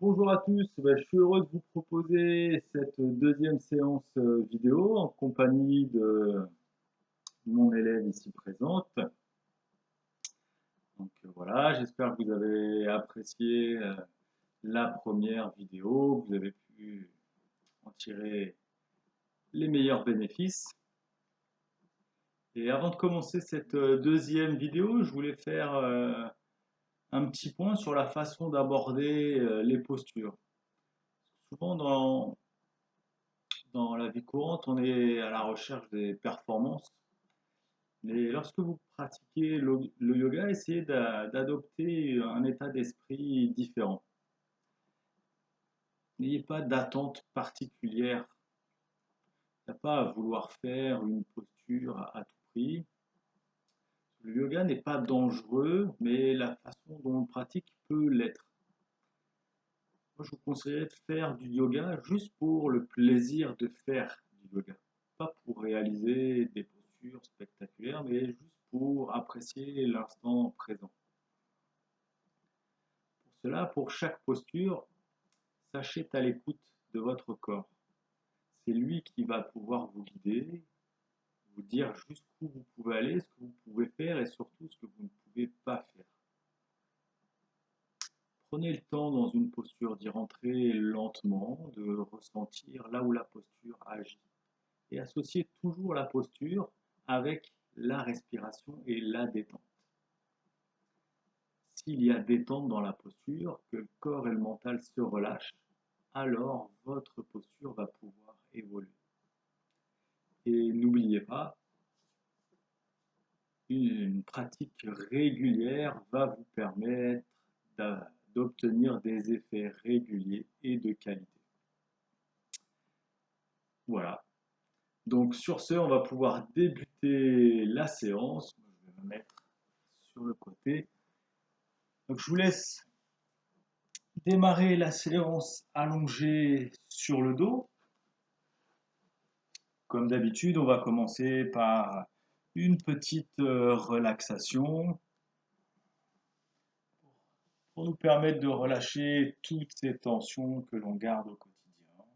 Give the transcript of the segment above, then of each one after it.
Bonjour à tous, je suis heureux de vous proposer cette deuxième séance vidéo en compagnie de mon élève ici présente. Voilà, j'espère que vous avez apprécié la première vidéo, que vous avez pu en tirer les meilleurs bénéfices. Et avant de commencer cette deuxième vidéo, je voulais faire un petit point sur la façon d'aborder les postures. Souvent dans la vie courante, on est à la recherche des performances. Mais lorsque vous pratiquez le yoga, essayez d'adopter un état d'esprit différent. N'ayez pas d'attente particulière. Il n'y a pas à vouloir faire une posture à tout prix. Le yoga n'est pas dangereux, mais la façon dont on le pratique peut l'être. Moi, je vous conseillerais de faire du yoga juste pour le plaisir de faire du yoga. Pas pour réaliser des postures spectaculaires, mais juste pour apprécier l'instant présent. Pour cela, pour chaque posture, sachez être à l'écoute de votre corps. C'est lui qui va pouvoir vous guider, vous dire jusqu'où vous pouvez aller, ce que vous pouvez faire et surtout ce que vous ne pouvez pas faire. Prenez le temps dans une posture d'y rentrer lentement, de ressentir là où la posture agit. Et associez toujours la posture avec la respiration et la détente. S'il y a détente dans la posture, que le corps et le mental se relâchent, alors votre posture va pouvoir évoluer. Et n'oubliez pas, une pratique régulière va vous permettre d'obtenir des effets réguliers et de qualité. Voilà. Donc sur ce, on va pouvoir débuter la séance. Je vais me mettre sur le côté. Donc je vous laisse démarrer la séance allongée sur le dos. Comme d'habitude, on va commencer par une petite relaxation pour nous permettre de relâcher toutes ces tensions que l'on garde au quotidien.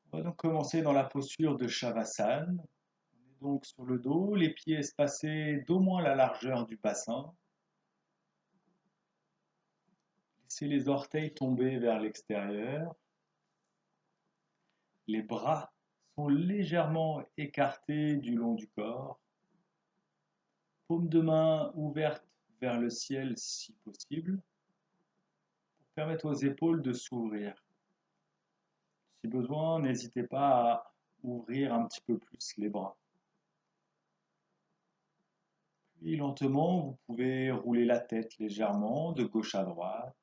On va donc commencer dans la posture de Shavasana. On est donc sur le dos, les pieds espacés d'au moins la largeur du bassin. Laissez les orteils tomber vers l'extérieur. Les bras sont légèrement écartés du long du corps. Paume de main ouverte vers le ciel si possible, pour permettre aux épaules de s'ouvrir. Si besoin, n'hésitez pas à ouvrir un petit peu plus les bras. Puis lentement, vous pouvez rouler la tête légèrement de gauche à droite.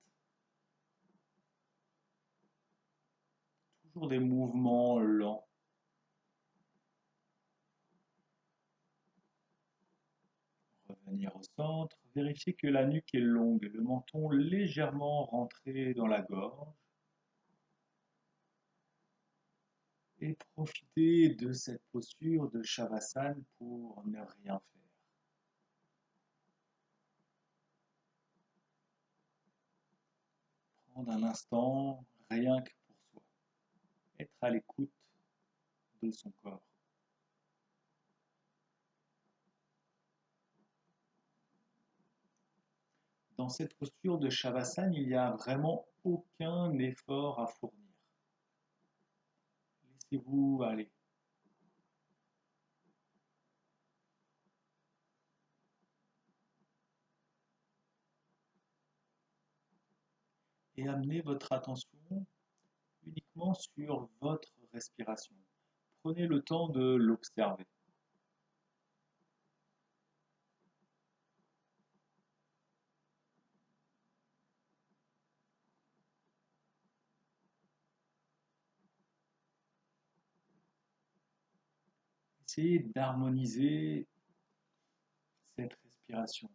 Toujours des mouvements lents. Revenir au centre, vérifiez que la nuque est longue, le menton légèrement rentré dans la gorge. Et profitez de cette posture de Shavasana pour ne rien faire. Prendre un instant rien que pour soi. Être à l'écoute de son corps. Dans cette posture de Shavasana, il n'y a vraiment aucun effort à fournir. Laissez-vous aller. Et amenez votre attention uniquement sur votre respiration. Prenez le temps de l'observer. Essayez d'harmoniser cette respiration.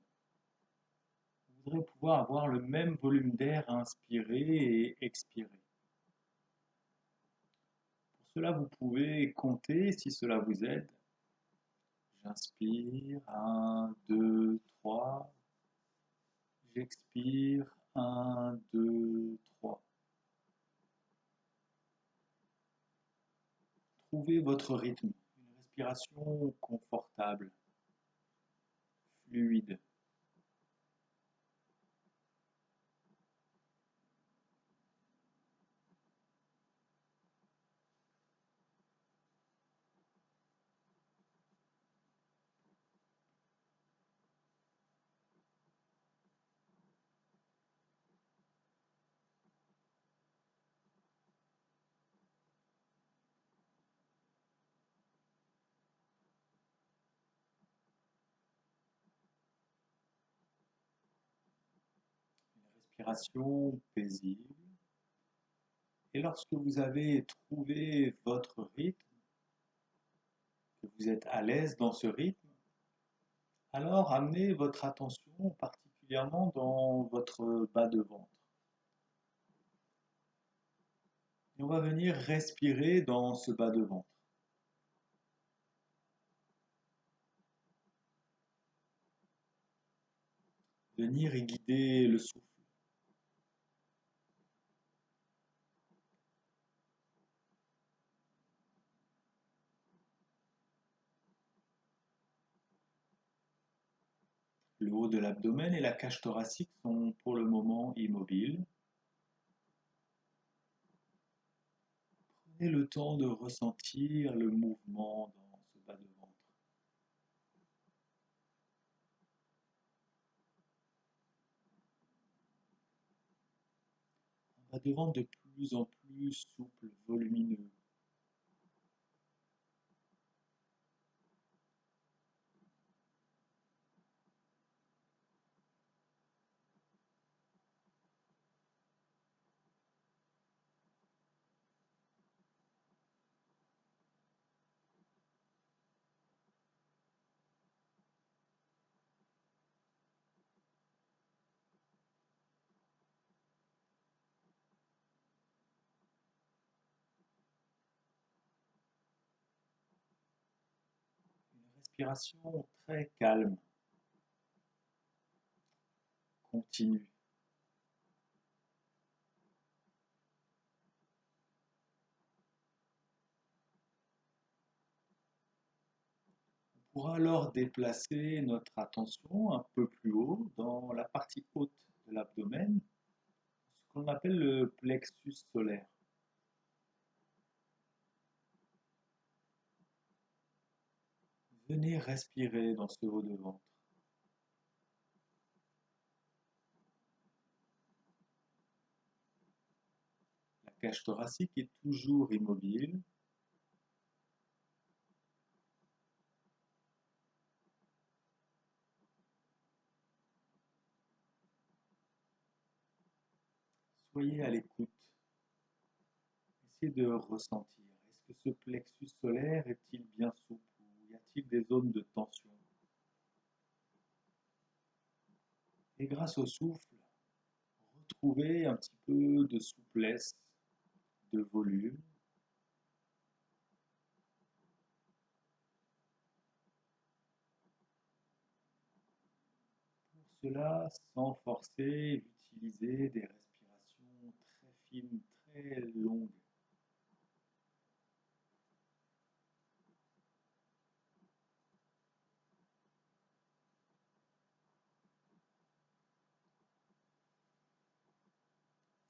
Vous voudrez pouvoir avoir le même volume d'air à inspirer et expirer. Pour cela, vous pouvez compter si cela vous aide. J'inspire, 1, 2, 3. j'expire. 1, 2, 3. Trouvez votre rythme, une respiration confortable, fluide. Une respiration paisible. Et lorsque vous avez trouvé votre rythme, que vous êtes à l'aise dans ce rythme, alors amenez votre attention particulièrement dans votre bas de ventre. Et on va venir respirer dans ce bas de ventre. Venir y guider le souffle. Le haut de l'abdomen et la cage thoracique sont pour le moment immobiles. Prenez le temps de ressentir le mouvement dans ce bas de ventre. Un bas de ventre de plus en plus souple, volumineux. Une respiration très calme, continue. On pourra alors déplacer notre attention un peu plus haut dans la partie haute de l'abdomen, ce qu'on appelle le plexus solaire. Venez respirer dans ce haut de ventre. La cage thoracique est toujours immobile. Soyez à l'écoute. Essayez de ressentir. Est-ce que ce plexus solaire est-il bien souple ou y a-t-il des zones de tension? Et grâce au souffle, retrouvez un petit peu de souplesse, de volume. Pour cela, sans forcer, utilisez des respirations très fines, très longues.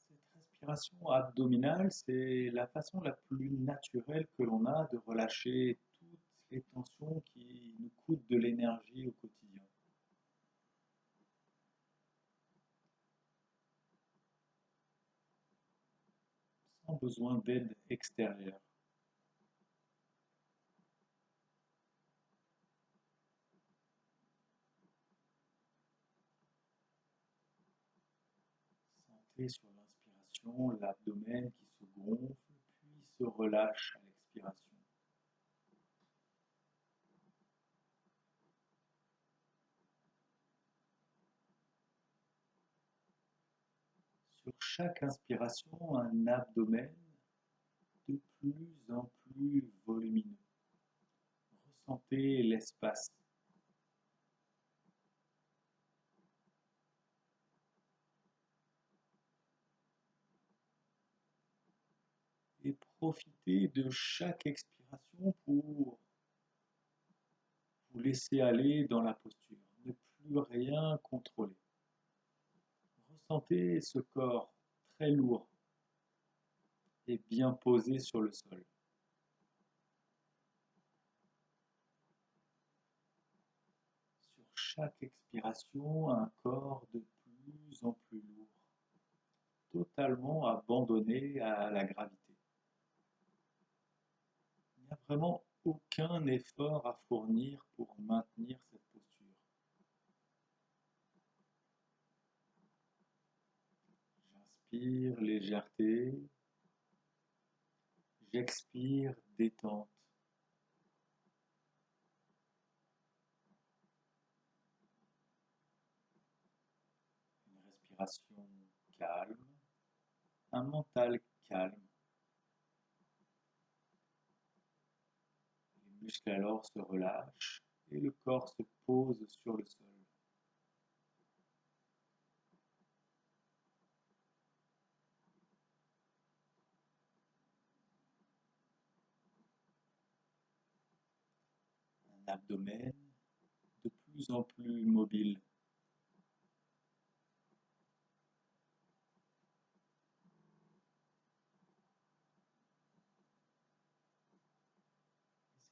Cette respiration abdominale, c'est la façon la plus naturelle que l'on a de relâcher toutes les tensions qui nous coûtent de l'énergie au quotidien, sans besoin d'aide extérieure. Sentez sur l'inspiration l'abdomen qui se gonfle, puis se relâche à l'expiration. Sur chaque inspiration, un abdomen de plus en plus volumineux. Ressentez l'espace. et profitez de chaque expiration pour vous laisser aller dans la posture, ne plus rien contrôler. Ressentez ce corps très lourd et bien posé sur le sol. Sur chaque expiration, un corps de plus en plus lourd, totalement abandonné à la gravité. Il n'y a vraiment aucun effort à fournir pour maintenir cette posture. J'inspire légèreté, j'expire détente. Une respiration calme, un mental calme. Les muscles alors se relâchent et le corps se pose sur le sol. Un abdomen de plus en plus mobile.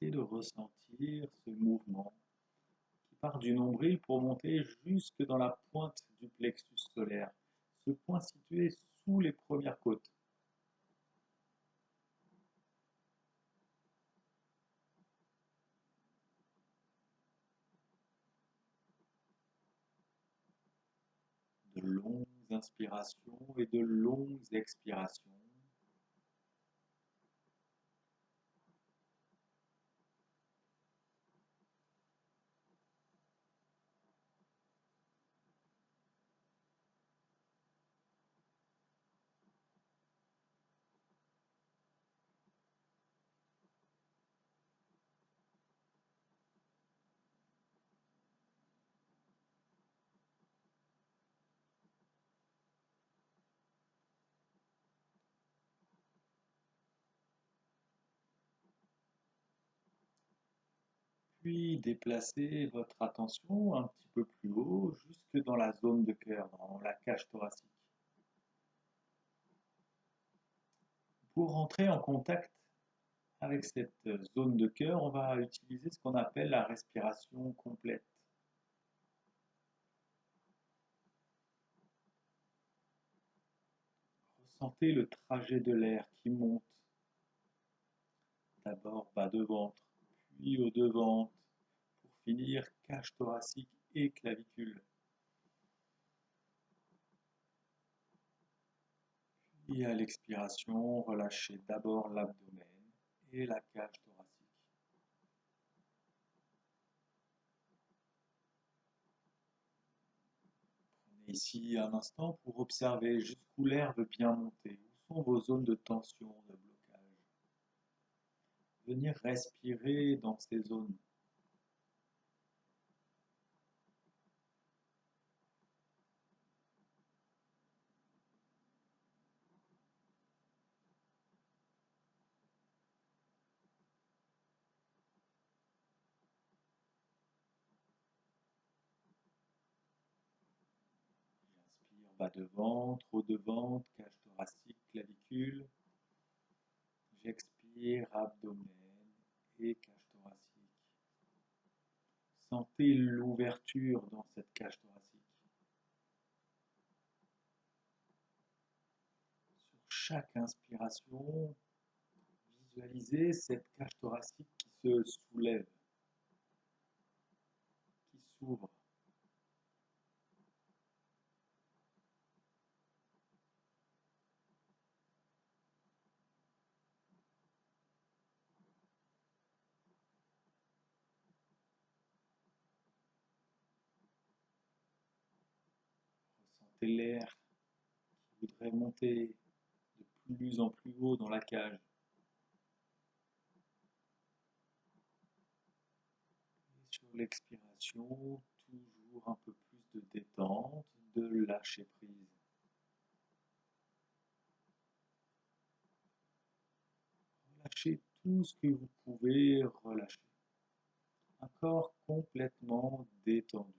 Essayez de ressentir ce mouvement qui part du nombril pour monter jusque dans la pointe du plexus solaire, ce point situé sous les premières côtes. De longues inspirations et de longues expirations. Puis déplacez votre attention un petit peu plus haut, jusque dans la zone de cœur, dans la cage thoracique. Pour rentrer en contact avec cette zone de cœur, on va utiliser ce qu'on appelle la respiration complète. Ressentez le trajet de l'air qui monte. D'abord bas de ventre, puis haut de ventre, pour finir cage thoracique et clavicule. Et à l'expiration, relâchez d'abord l'abdomen et la cage thoracique. Prenez ici un instant pour observer jusqu'où l'air veut bien monter. Où sont vos zones de tension, de blocage? Venir respirer dans ces zones. J'inspire bas de ventre, haut de ventre, cage thoracique, clavicule. J'expire abdomen et cage thoracique. Sentez l'ouverture dans cette cage thoracique. Sur chaque inspiration, visualisez cette cage thoracique qui se soulève, qui s'ouvre. Ressentez l'air qui voudrait monter de plus en plus haut dans la cage. Et sur l'expiration, toujours un peu plus de détente, de lâcher prise. tout ce que vous pouvez relâcher. Un corps complètement détendu.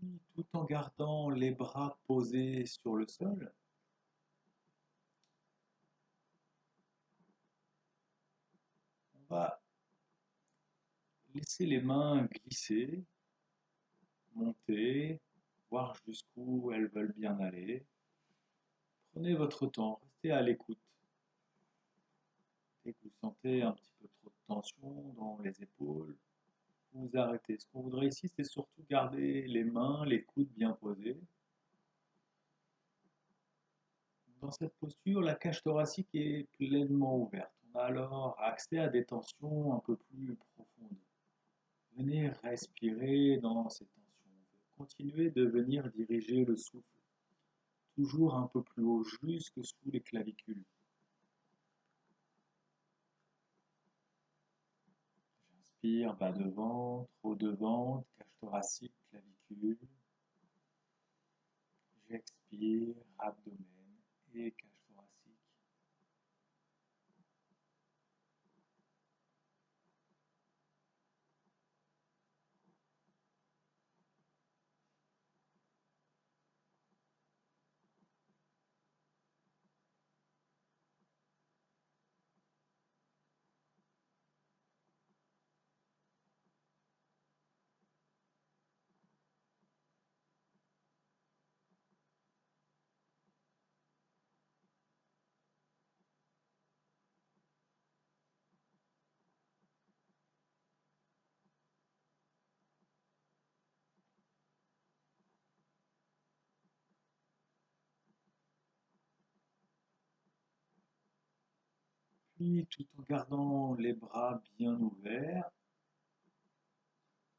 Puis, tout en gardant les bras posés sur le sol, on va laisser les mains glisser, monter, voir jusqu'où elles veulent bien aller. Prenez votre temps, restez à l'écoute. Dès que vous sentez un petit peu trop de tension dans les épaules, vous arrêtez. Ce qu'on voudrait ici, c'est surtout garder les mains, les coudes bien posés. Dans cette posture, la cage thoracique est pleinement ouverte. On a alors accès à des tensions un peu plus profondes. Venez respirer dans ces tensions. Continuez de venir diriger le souffle, toujours un peu plus haut, jusque sous les clavicules. J'inspire, bas de ventre, haut de ventre, cage thoracique, clavicule. J'expire, abdomen et cage thoracique. Puis, tout en gardant les bras bien ouverts,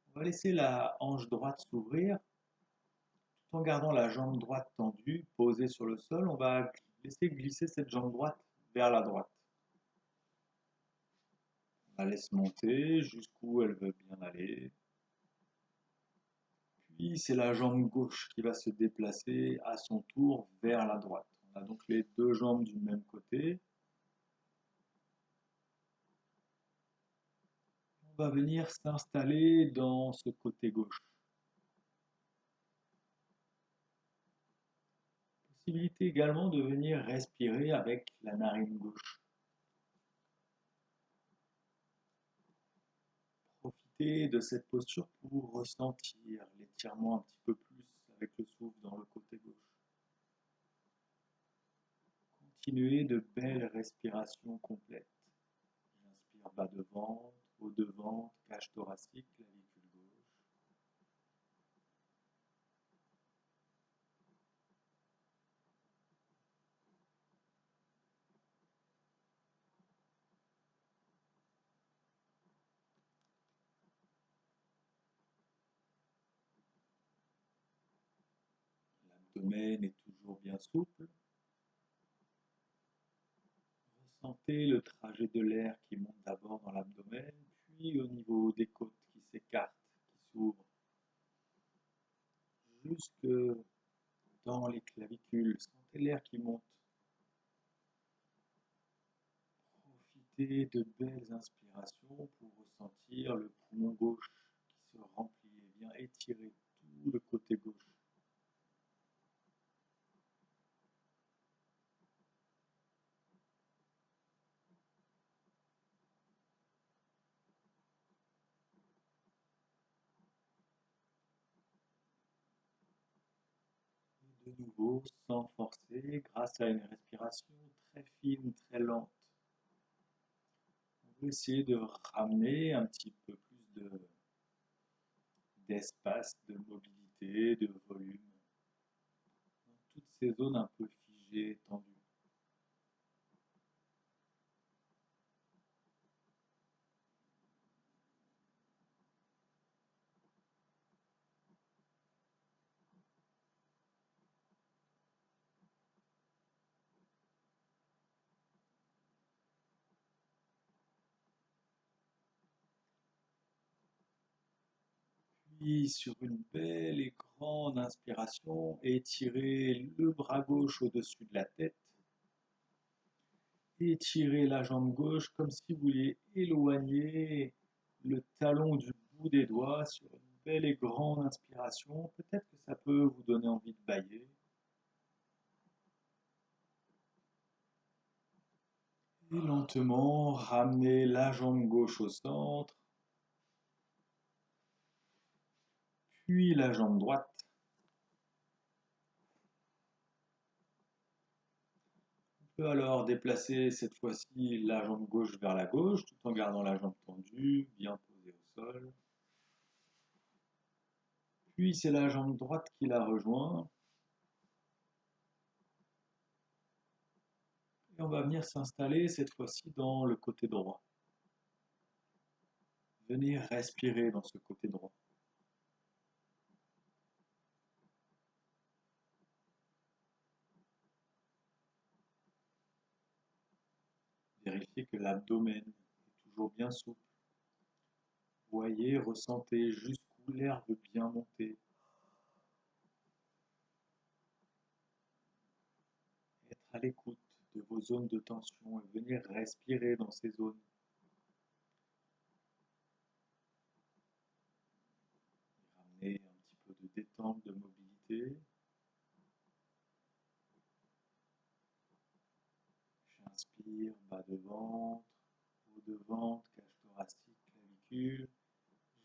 on va laisser la hanche droite s'ouvrir. Tout en gardant la jambe droite tendue, posée sur le sol, on va laisser glisser cette jambe droite vers la droite. On la laisse monter jusqu'où elle veut bien aller. Puis c'est la jambe gauche qui va se déplacer à son tour vers la droite. On a donc les deux jambes du même côté. On va venir s'installer dans ce côté gauche. Possibilité également de venir respirer avec la narine gauche. Profitez de cette posture pour ressentir l'étirement un petit peu plus avec le souffle dans le côté gauche. Continuez de belles respirations complètes. J'inspire bas de ventre, haut de ventre, cage thoracique, clavicule gauche. L'abdomen est toujours bien souple. Ressentez le trajet de l'air qui monte d'abord dans l'abdomen, puis au niveau des côtes qui s'écartent, qui s'ouvrent, jusque dans les clavicules. Sentez l'air qui monte. Profitez de belles inspirations pour ressentir le poumon gauche qui se remplit et vient étirer tout le côté gauche. Et de nouveau, sans forcer, grâce à une respiration très fine, très lente, on va essayer de ramener un petit peu plus d'espace, de mobilité, de volume dans toutes ces zones un peu figées, tendues. Puis sur une belle et grande inspiration, étirez le bras gauche au-dessus de la tête. Étirez la jambe gauche comme si vous vouliez éloigner le talon du bout des doigts sur une belle et grande inspiration. Peut-être que ça peut vous donner envie de bâiller. Et lentement, ramenez la jambe gauche au centre, puis la jambe droite. On peut alors déplacer cette fois-ci la jambe gauche vers la gauche tout en gardant la jambe tendue, bien posée au sol. Puis c'est la jambe droite qui la rejoint. Et on va venir s'installer cette fois-ci dans le côté droit. Venez respirer dans ce côté droit. Vérifiez que l'abdomen est toujours bien souple. Voyez, ressentez jusqu'où l'air veut bien monter. Être à l'écoute de vos zones de tension et venir respirer dans ces zones. Ramener un petit peu de détente, de mobilité. J'inspire, bas de ventre, haut de ventre, cage thoracique, clavicule.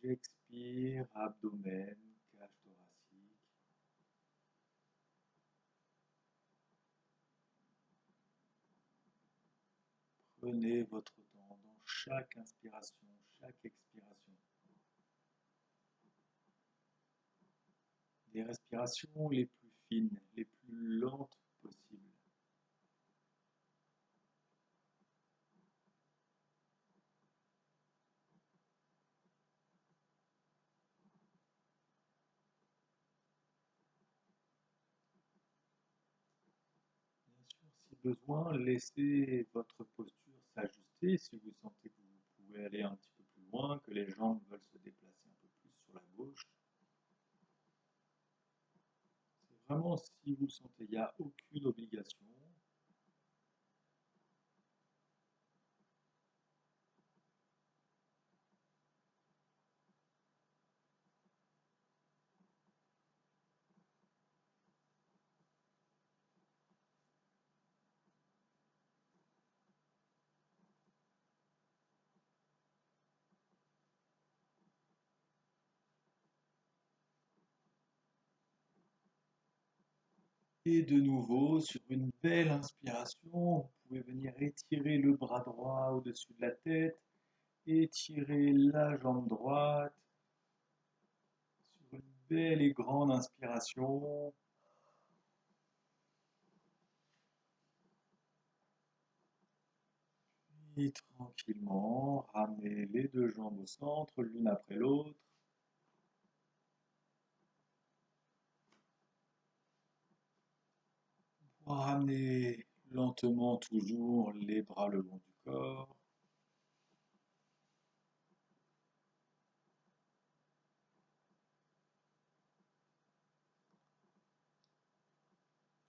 J'expire, abdomen, cage thoracique. Prenez votre temps dans chaque inspiration, chaque expiration. Des respirations les plus fines, les plus lentes possibles. Bien sûr, si besoin, laissez votre posture s'ajuster. Si vous sentez que vous pouvez aller un petit peu plus loin, que les jambes veulent se déplacer un peu plus sur la gauche. C'est vraiment si vous le sentez, il n'y a aucune obligation. Et de nouveau, sur une belle inspiration, vous pouvez venir étirer le bras droit au-dessus de la tête, étirer la jambe droite. Sur une belle et grande inspiration, et tranquillement, ramenez les deux jambes au centre, l'une après l'autre. Ramenez lentement toujours les bras le long du corps.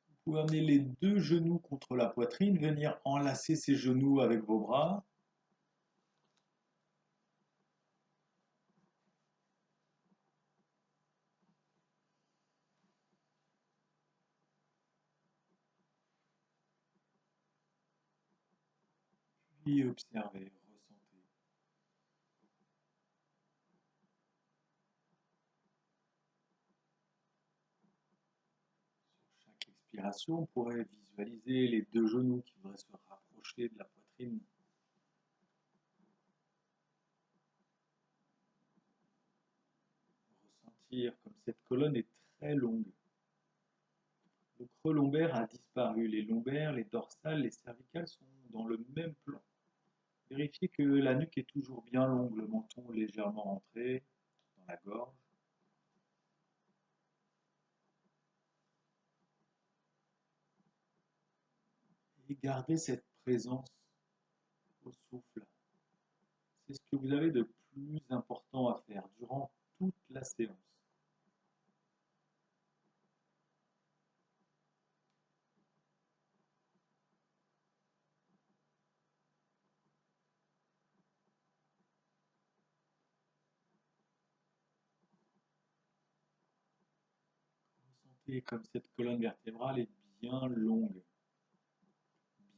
Vous pouvez amener les deux genoux contre la poitrine, venir enlacer ces genoux avec vos bras. Puis observez, ressentez. Sur chaque expiration, on pourrait visualiser les deux genoux qui voudraient se rapprocher de la poitrine. Ressentir comme cette colonne est très longue. Le creux lombaire a disparu. Les lombaires, les dorsales, les cervicales sont dans le même plan. Vérifiez que la nuque est toujours bien longue, le menton légèrement rentré dans la gorge. Et gardez cette présence au souffle. C'est ce que vous avez de plus important à faire durant toute la séance. Ressentez comme cette colonne vertébrale est bien longue,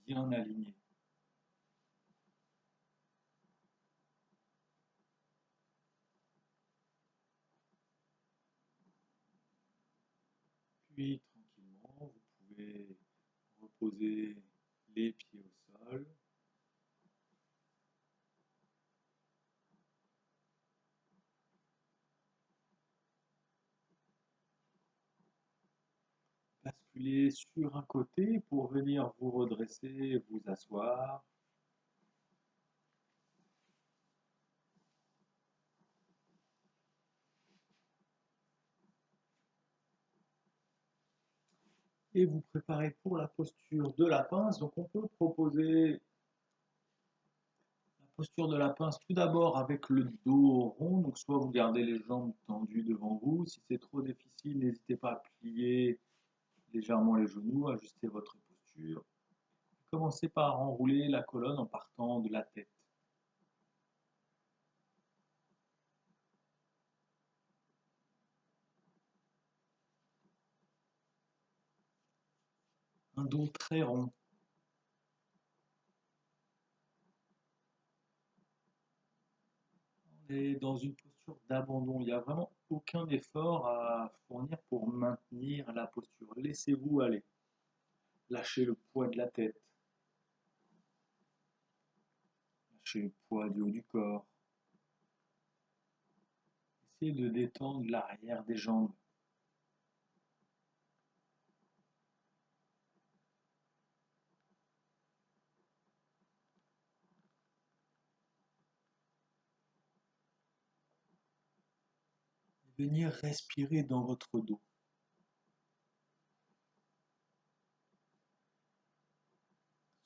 bien alignée. Puis tranquillement, vous pouvez reposer les pieds au sol. Basculer sur un côté pour venir vous redresser, vous asseoir. Et vous préparez pour la posture de la pince. Donc on peut proposer la posture de la pince tout d'abord avec le dos rond. Donc soit vous gardez les jambes tendues devant vous. Si c'est trop difficile, n'hésitez pas à plier légèrement les genoux, ajuster votre posture. Commencez par enrouler la colonne en partant de la tête. Un dos très rond. On est dans une posture d'abandon. Il n'y a vraiment aucun effort à fournir pour maintenir la posture. Laissez-vous aller. Lâchez le poids de la tête. Lâchez le poids du haut du corps. Essayez de détendre l'arrière des jambes. Et venir respirer dans votre dos.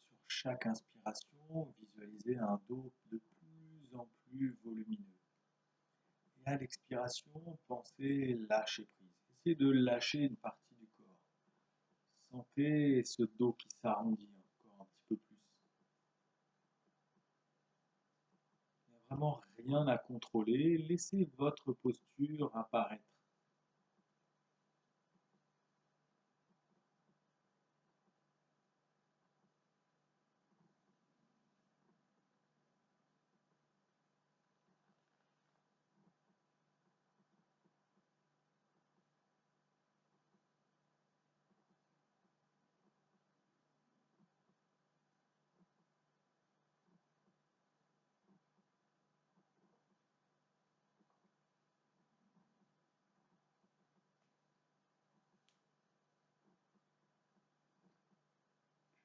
Sur chaque inspiration, visualisez un dos de plus en plus volumineux. Et à l'expiration, pensez lâcher prise. Essayez de lâcher une partie du corps. Sentez ce dos qui s'arrondit encore un petit peu plus. Il n'y a vraiment rien à contrôler. Laissez votre posture apparaître.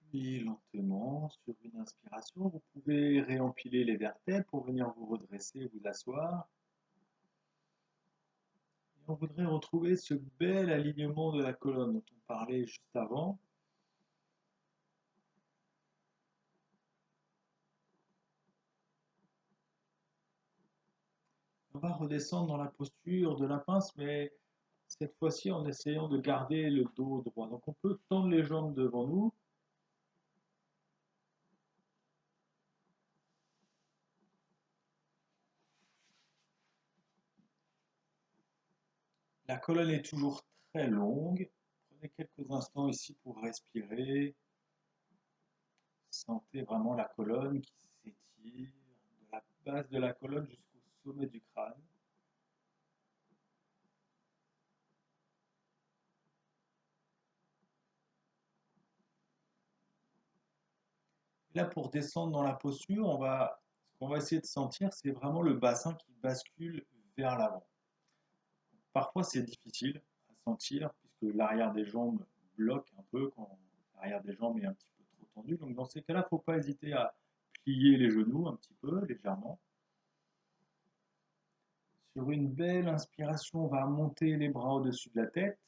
Puis lentement, sur une inspiration, vous pouvez réempiler les vertèbres pour venir vous redresser, vous asseoir. Et on voudrait retrouver ce bel alignement de la colonne dont on parlait juste avant. On va redescendre dans la posture de la pince, mais cette fois-ci en essayant de garder le dos droit. Donc on peut tendre les jambes devant nous. La colonne est toujours très longue. Prenez quelques instants ici pour respirer. Sentez vraiment la colonne qui s'étire de la base de la colonne jusqu'au sommet du crâne. Et là, pour descendre dans la posture, ce qu'on va essayer de sentir, c'est vraiment le bassin qui bascule vers l'avant. Parfois, c'est difficile à sentir puisque l'arrière des jambes bloque un peu quand l'arrière des jambes est un petit peu trop tendu. Donc, dans ces cas-là, il ne faut pas hésiter à plier les genoux un petit peu, légèrement. Sur une belle inspiration, on va monter les bras au-dessus de la tête.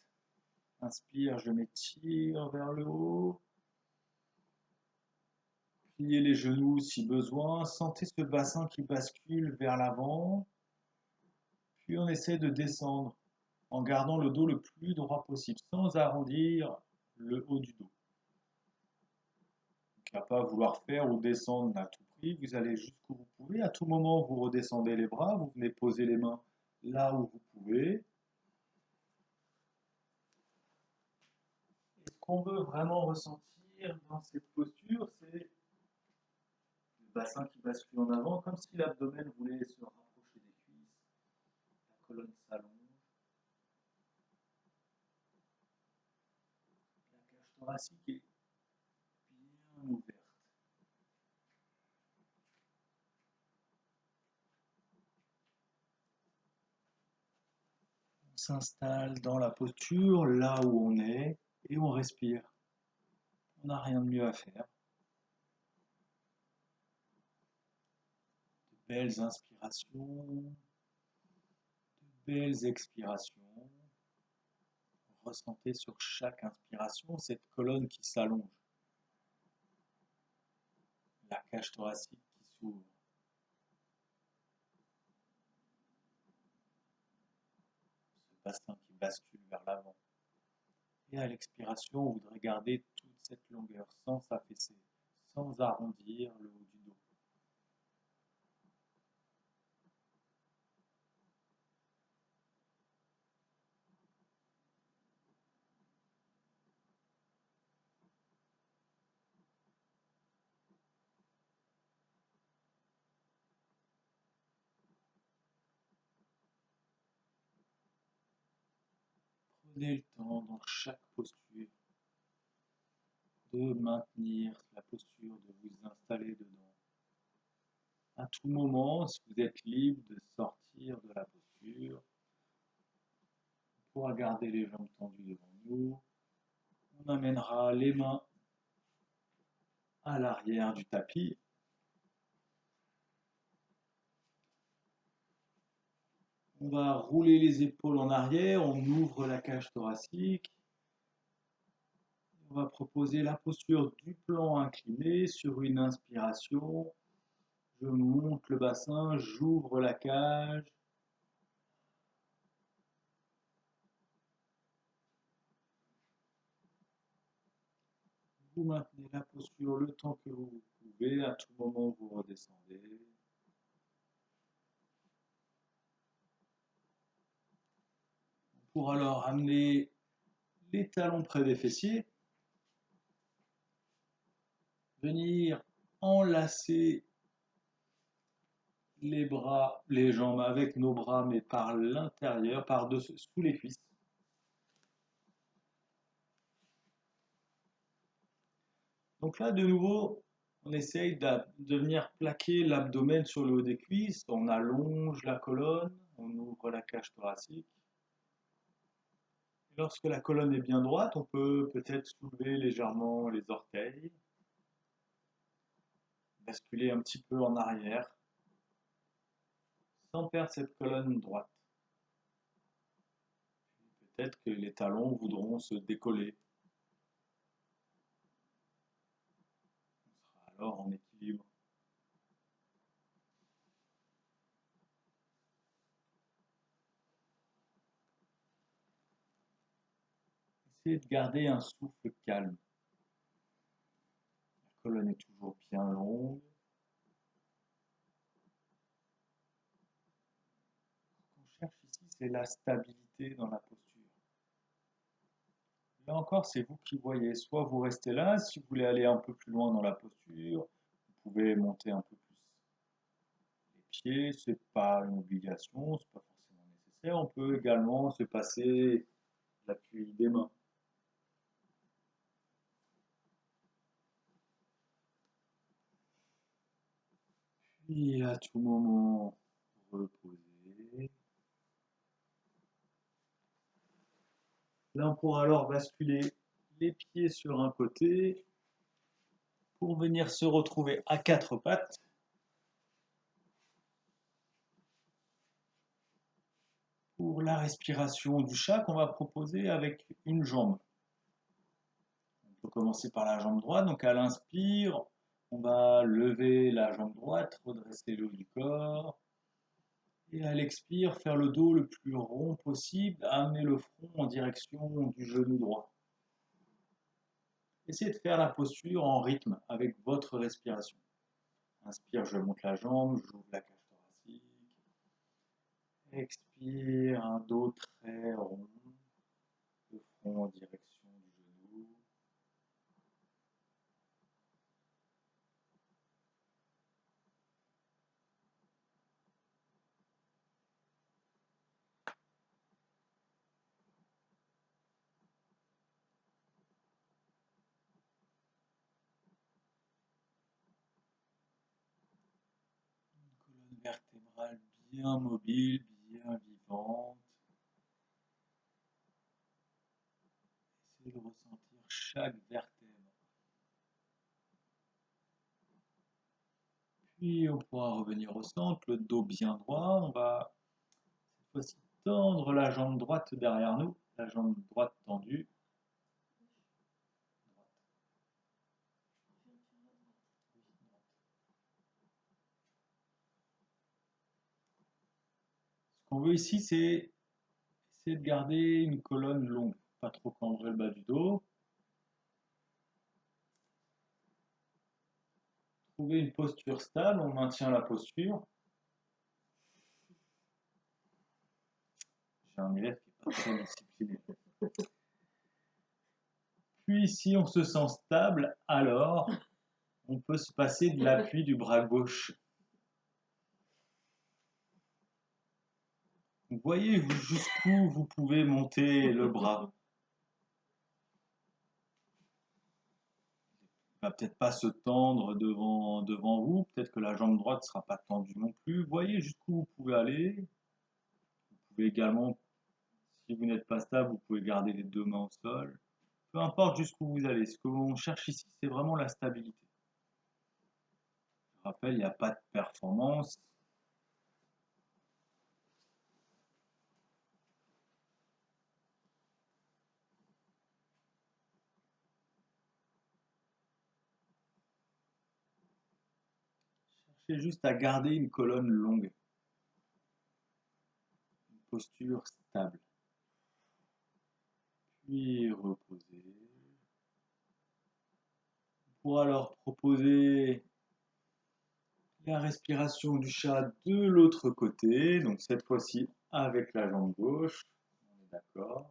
Inspire, je m'étire vers le haut. Pliez les genoux si besoin. Sentez ce bassin qui bascule vers l'avant. Puis on essaie de descendre en gardant le dos le plus droit possible, sans arrondir le haut du dos. Donc, à ne pas vouloir faire ou descendre à tout prix, vous allez jusqu'où vous pouvez. À tout moment, vous redescendez les bras, vous venez poser les mains là où vous pouvez. Et ce qu'on veut vraiment ressentir dans cette posture, c'est le bassin qui bascule en avant, comme si l'abdomen voulait se rapprocher des cuisses, la colonne s'allonge, la cage thoracique est bien ouverte. On s'installe dans la posture, là où on est, et on respire. On n'a rien de mieux à faire. De belles inspirations, de belles expirations. Ressentez sur chaque inspiration cette colonne qui s'allonge, la cage thoracique qui s'ouvre. Ce bassin qui bascule vers l'avant. Et à l'expiration, vous voudrez garder toute cette longueur sans s'affaisser, sans arrondir le haut du dos. Prenez le temps dans chaque posture de maintenir la posture, de vous installer dedans. À tout moment, si vous êtes libre de sortir de la posture, on pourra garder les jambes tendues devant nous. On amènera les mains à l'arrière du tapis. On va rouler les épaules en arrière, on ouvre la cage thoracique. On va proposer la posture du plan incliné sur une inspiration. Je monte le bassin, j'ouvre la cage. Vous maintenez la posture le temps que vous pouvez. À tout moment, vous redescendez. Pour alors amener les talons près des fessiers. Venir enlacer les bras, les jambes avec nos bras, mais par l'intérieur, par-dessus, sous les cuisses. Donc là, de nouveau, on essaye de venir plaquer l'abdomen sur le haut des cuisses. On allonge la colonne, on ouvre la cage thoracique. Et lorsque la colonne est bien droite, on peut peut-être soulever légèrement les orteils, basculer un petit peu en arrière, sans perdre cette colonne droite. Peut-être que les talons voudront se décoller. On sera alors en équilibre. Essayez de garder un souffle calme. La colonne est toujours bien longue. Ce qu'on cherche ici, c'est la stabilité dans la posture. Là encore, c'est vous qui voyez. Soit vous restez là, si vous voulez aller un peu plus loin dans la posture, vous pouvez monter un peu plus les pieds. C'est pas une obligation, c'est pas forcément nécessaire. On peut également se passer l'appui des mains. Puis à tout moment, reposer. Là, on pourra alors basculer les pieds sur un côté pour venir se retrouver à quatre pattes. Pour la respiration du chat qu'on va proposer avec une jambe. On peut commencer par la jambe droite. Donc à l'inspire, on va lever la jambe droite, redresser le haut du corps. Et à l'expire, faire le dos le plus rond possible, amener le front en direction du genou droit. Essayez de faire la posture en rythme avec votre respiration. Inspire, je monte la jambe, j'ouvre la cage thoracique. Expire, un dos très rond, le front en direction du genou. Colonne vertébrale bien mobile, bien vivante. Essayez de ressentir chaque vertèbre. Puis on pourra revenir au centre, le dos bien droit. On va cette fois-ci tendre la jambe droite derrière nous, la jambe droite tendue. Ce qu'on veut ici, c'est essayer de garder une colonne longue, pas trop cambrer le bas du dos. Trouver une posture stable, on maintient la posture. J'ai un élève qui n'est pas très discipliné. Puis si on se sent stable, alors on peut se passer de l'appui du bras gauche. Vous voyez jusqu'où vous pouvez monter le bras. Il ne va peut-être pas se tendre devant vous, peut-être que la jambe droite ne sera pas tendue non plus. Vous voyez jusqu'où vous pouvez aller. Vous pouvez également, si vous n'êtes pas stable, vous pouvez garder les deux mains au sol. Peu importe jusqu'où vous allez, ce que l'on cherche ici, c'est vraiment la stabilité. Je rappelle, il n'y a pas de performance. Cherchez juste à garder une colonne longue, une posture stable. Puis reposer. On pourra alors proposer la respiration du chat de l'autre côté, donc cette fois-ci avec la jambe gauche. On est d'accord.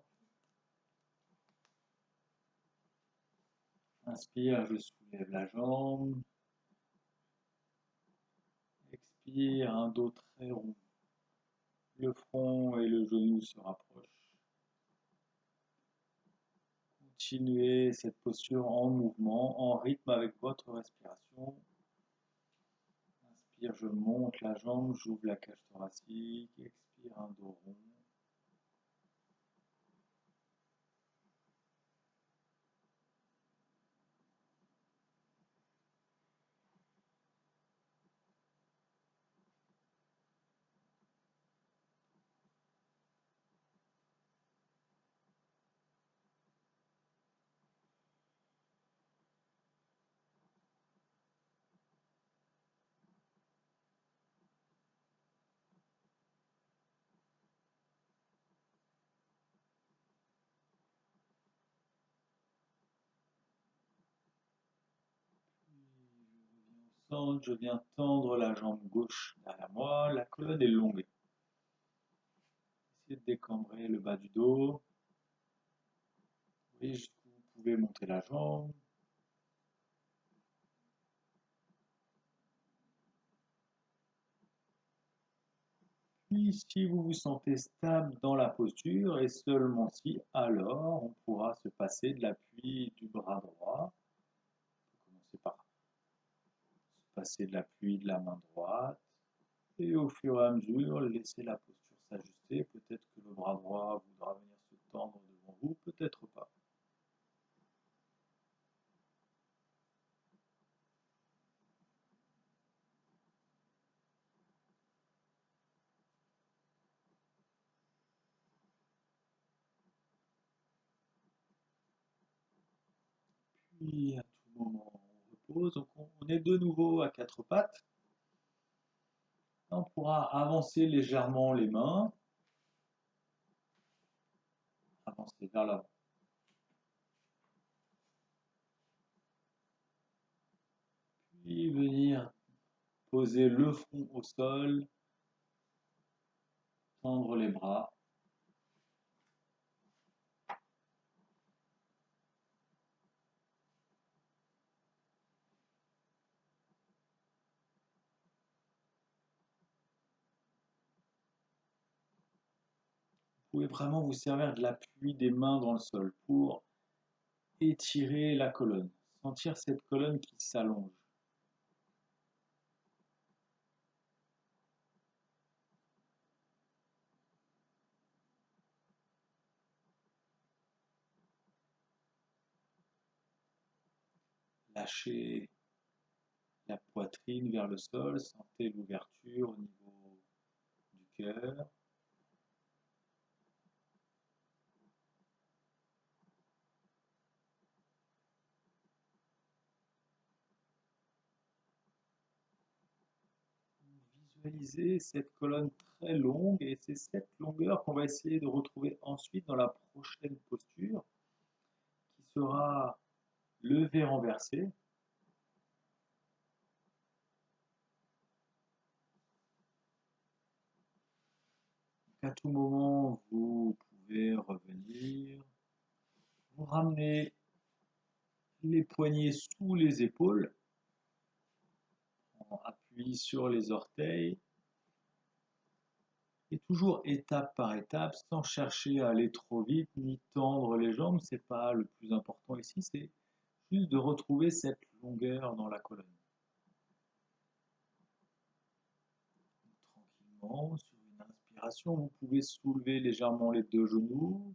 Inspire, je soulève la jambe. Expire, un dos très rond. Le front et le genou se rapprochent. Continuez cette posture en mouvement, en rythme avec votre respiration. Inspire, je monte la jambe, j'ouvre la cage thoracique. Expire, un dos rond. Centre, je viens tendre la jambe gauche derrière moi. La colonne est longue. Essayez de décambrer le bas du dos. Vous voyez jusqu'où vous pouvez monter la jambe. Puis, si vous vous sentez stable dans la posture, et seulement si, alors on pourra se passer de l'appui du bras droit. On peut commencer par se passer de l'appui de la main droite. Et au fur et à mesure, laissez la posture s'ajuster. Peut-être que le bras droit voudra venir se tendre devant vous, peut-être pas. Puis à tout moment, on repose. Donc on est de nouveau à quatre pattes. On pourra avancer légèrement les mains, avancer vers l'avant. Puis venir poser le front au sol, tendre les bras. Vous pouvez vraiment vous servir de l'appui des mains dans le sol pour étirer la colonne. Sentir cette colonne qui s'allonge. Lâchez la poitrine vers le sol, sentez l'ouverture au niveau du cœur. Visualisez cette colonne très longue et c'est cette longueur qu'on va essayer de retrouver ensuite dans la prochaine posture qui sera levé renversé. À tout moment, vous pouvez revenir, vous ramenez les poignets sous les épaules, en appui sur les orteils, et toujours étape par étape, sans chercher à aller trop vite ni tendre les jambes, c'est pas le plus important ici, c'est juste de retrouver cette longueur dans la colonne. Tranquillement, sur une inspiration, vous pouvez soulever légèrement les deux genoux,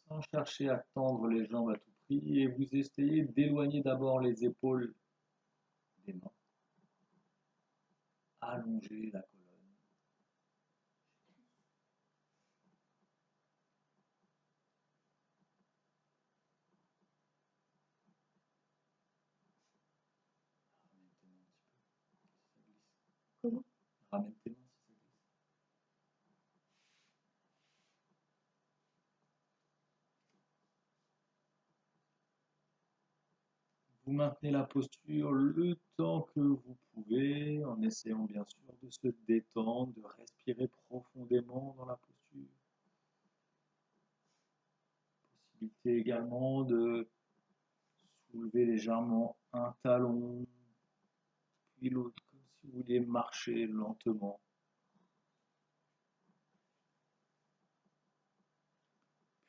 sans chercher à tendre les jambes à tout prix, et vous essayez d'éloigner d'abord les épaules des mains. Allonger la colonne. Ramène tes mains un petit peu, si ça glisse. Comment? Ramène tes mains si ça glisse. Vous maintenez la posture le temps que vous pouvez, en essayant bien sûr de se détendre, de respirer profondément dans la posture. Possibilité également de soulever légèrement un talon, puis l'autre, comme si vous vouliez marcher lentement.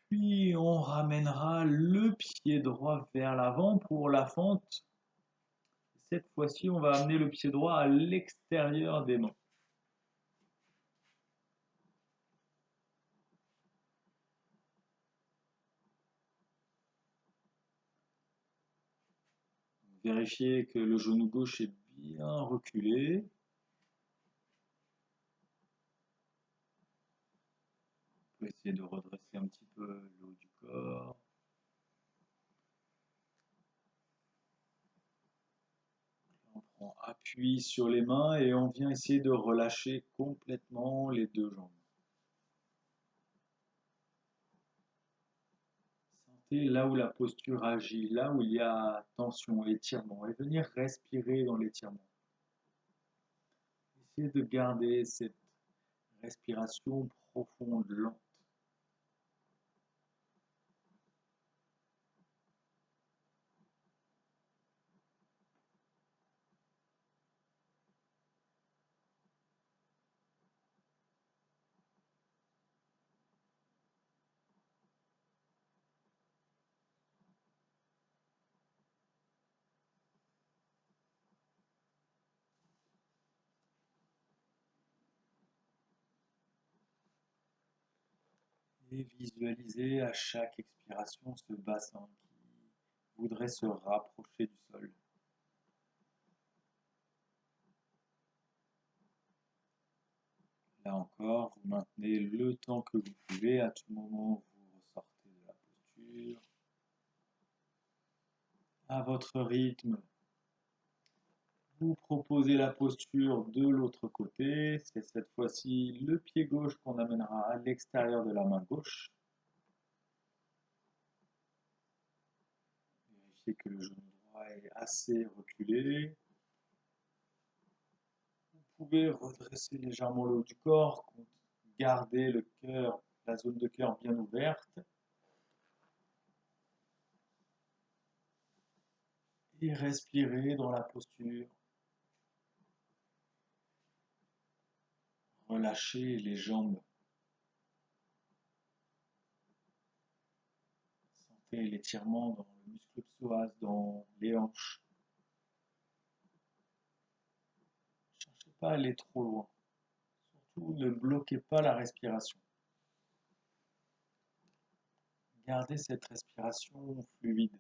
Puis on ramènera le pied droit vers l'avant pour la fente. Cette fois-ci, on va amener le pied droit à l'extérieur des mains. Vérifiez que le genou gauche est bien reculé. Vous pouvez essayer de redresser un petit peu le haut du corps. On prend appui sur les mains et on vient essayer de relâcher complètement les deux jambes. Sentez là où la posture agit, là où il y a tension, étirement, et venir respirer dans l'étirement. Essayez de garder cette respiration profonde, lente. Et visualisez à chaque expiration ce bassin qui voudrait se rapprocher du sol. Là encore, vous maintenez le temps que vous pouvez. À tout moment, vous ressortez de la posture. À votre rythme, Vous proposez la posture de l'autre côté. C'est cette fois-ci le pied gauche qu'on amènera à l'extérieur de la main gauche. Vérifiez que le genou droit est assez reculé. Vous pouvez redresser légèrement le haut du corps, garder le cœur, la zone de cœur bien ouverte. Et respirer dans la posture. Relâchez les jambes. Sentez l'étirement dans le muscle psoas, dans les hanches. Ne cherchez pas à aller trop loin. Surtout, ne bloquez pas la respiration. Gardez cette respiration fluide.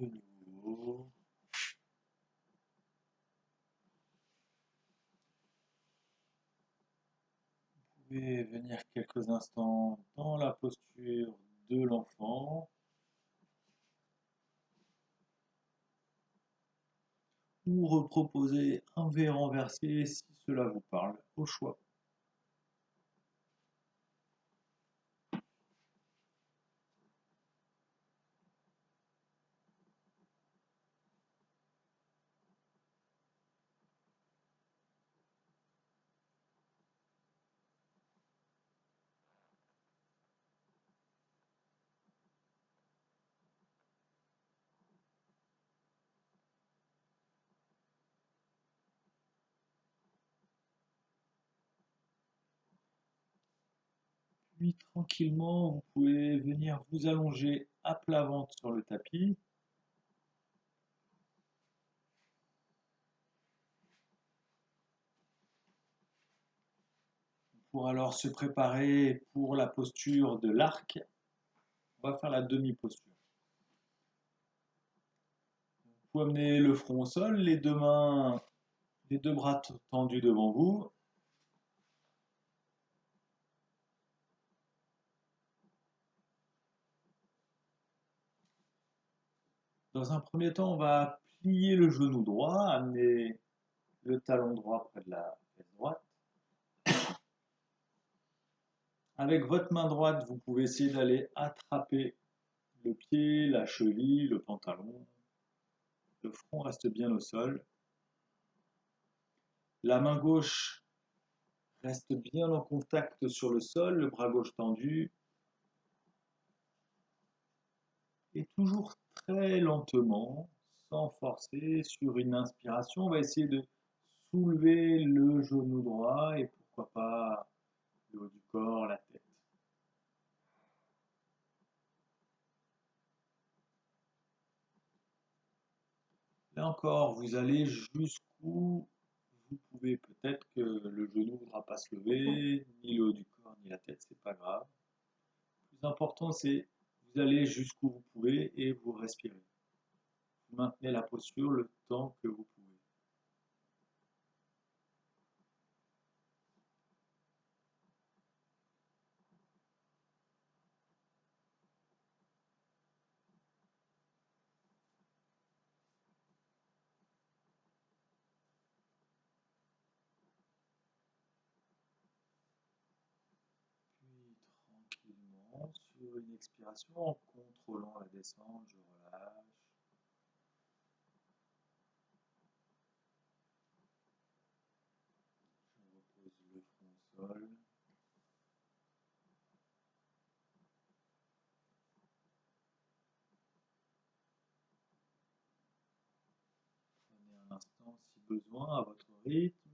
De nouveau. Vous pouvez venir quelques instants dans la posture de l'enfant. Ou reproposer un V renversé si cela vous parle, au choix. Puis tranquillement, vous pouvez venir vous allonger à plat ventre sur le tapis. Pour alors se préparer pour la posture de l'arc. On va faire la demi-posture. Vous pouvez amener le front au sol, les deux mains, les deux bras tendus devant vous. Dans un premier temps, on va plier le genou droit, amener le talon droit près de la fesse droite. Avec votre main droite, vous pouvez essayer d'aller attraper le pied, la cheville, le pantalon. Le front reste bien au sol. La main gauche reste bien en contact sur le sol, le bras gauche tendu. Et toujours très lentement, sans forcer, sur une inspiration, on va essayer de soulever le genou droit et pourquoi pas le haut du corps, la tête. Là encore, vous allez jusqu'où vous pouvez. Peut-être que le genou ne voudra pas se lever, ni le haut du corps, ni la tête, c'est pas grave. Le plus important, c'est vous allez jusqu'où vous pouvez et vous respirez. Vous maintenez la posture le temps que vous pouvez. Puis tranquillement, sur une expiration, en contrôlant la descente, je relâche. Je repose le front au sol. Prenez un instant si besoin à votre rythme.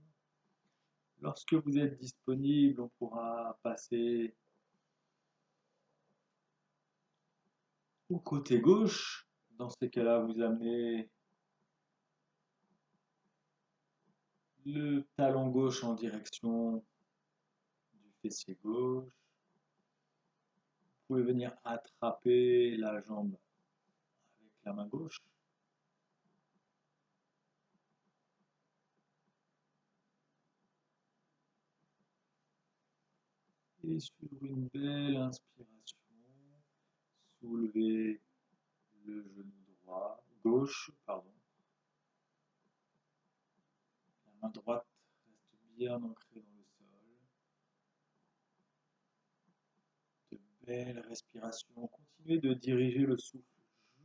Lorsque vous êtes disponible, on pourra passer au côté gauche. Dans ces cas-là, vous amenez Le talon gauche en direction du fessier gauche. Vous pouvez venir attraper la jambe avec la main gauche. Et sur une belle inspiration, soulevez le genou droit, gauche, pardon. La main droite reste bien ancrée dans le sol. De belles respirations. Continuez de diriger le souffle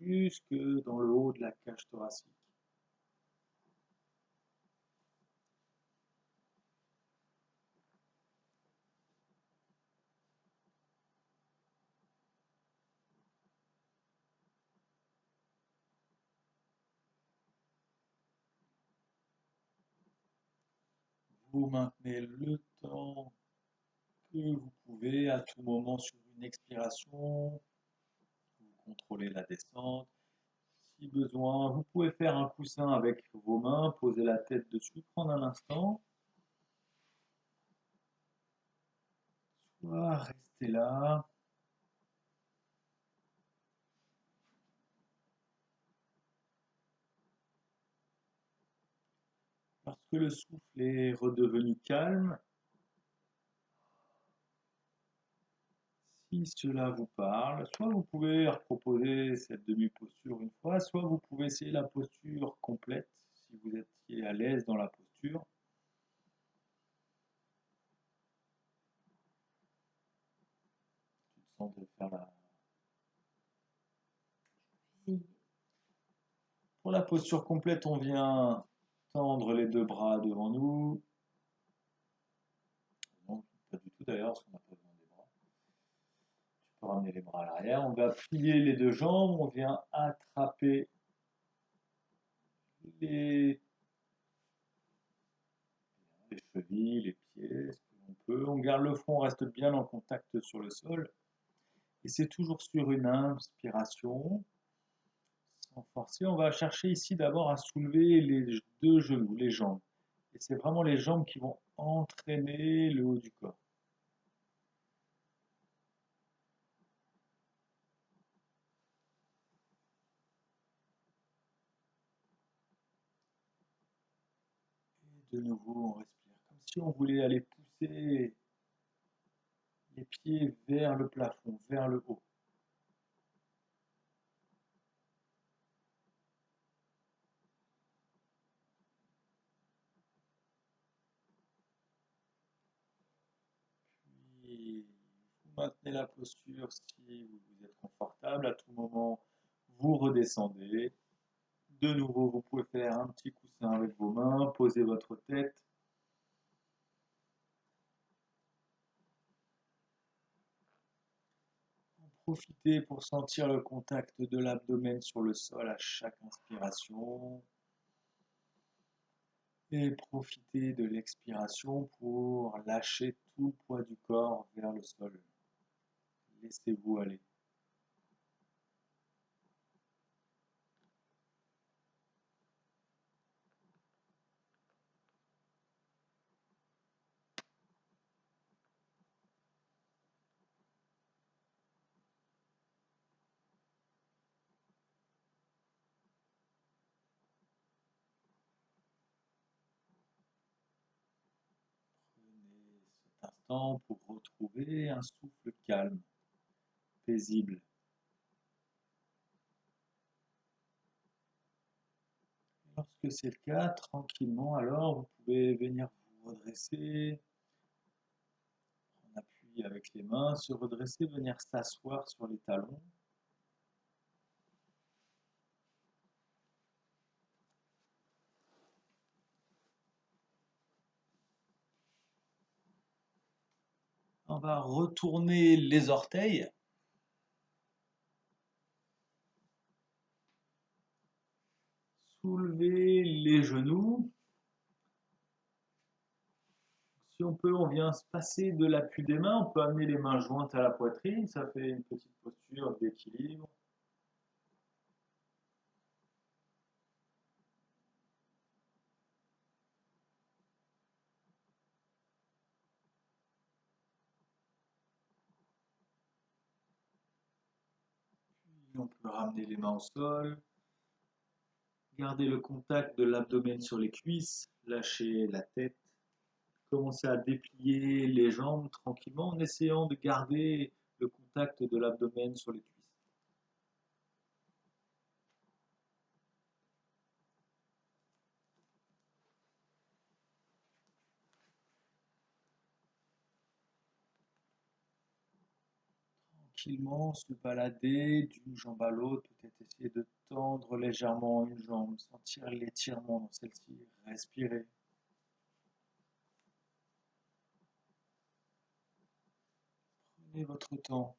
jusque dans le haut de la cage thoracique. Vous maintenez le temps que vous pouvez à tout moment sur une expiration. Vous contrôlez la descente. Si besoin, vous pouvez faire un coussin avec vos mains, poser la tête dessus, prendre un instant, soit rester là. Lorsque le souffle est redevenu calme, si cela vous parle, soit vous pouvez reproposer cette demi-posture une fois, soit vous pouvez essayer la posture complète si vous étiez à l'aise dans la posture. Tu te sens de faire la... Pour la posture complète, on vient tendre les deux bras devant nous. Non, pas du tout d'ailleurs, parce qu'on n'a pas besoin des bras. Tu peux ramener les bras à l'arrière. On va plier les deux jambes. On vient attraper les, les chevilles, les pieds, ce que l'on peut. On garde le front, on reste bien en contact sur le sol. Et c'est toujours sur une inspiration. Sans forcer, on va chercher ici d'abord à soulever les deux genoux, les jambes. Et c'est vraiment les jambes qui vont entraîner le haut du corps. Et de nouveau, on respire comme si on voulait aller pousser les pieds vers le plafond, vers le haut. Puis, vous maintenez la posture si vous êtes confortable. À tout moment, vous redescendez. De nouveau, vous pouvez faire un petit coussin avec vos mains, poser votre tête. Profitez pour sentir le contact de l'abdomen sur le sol à chaque inspiration. Et profitez de l'expiration pour lâcher tout le poids du corps vers le sol. Laissez-vous aller. Prenez cet instant pour retrouver un souffle calme, paisible. Lorsque c'est le cas, tranquillement, alors vous pouvez venir vous redresser, prendre appui avec les mains, se redresser, venir s'asseoir sur les talons. On va retourner les orteils. Soulever les genoux. Si on peut, on vient se passer de l'appui des mains. On peut amener les mains jointes à la poitrine. Ça fait une petite posture d'équilibre. Puis on peut ramener les mains au sol, garder le contact de l'abdomen sur les cuisses, lâcher la tête, commencer à déplier les jambes tranquillement en essayant de garder le contact de l'abdomen sur les cuisses. Tranquillement se balader d'une jambe à l'autre, peut-être essayer de tendre légèrement une jambe, sentir l'étirement dans celle-ci, respirer. Prenez votre temps.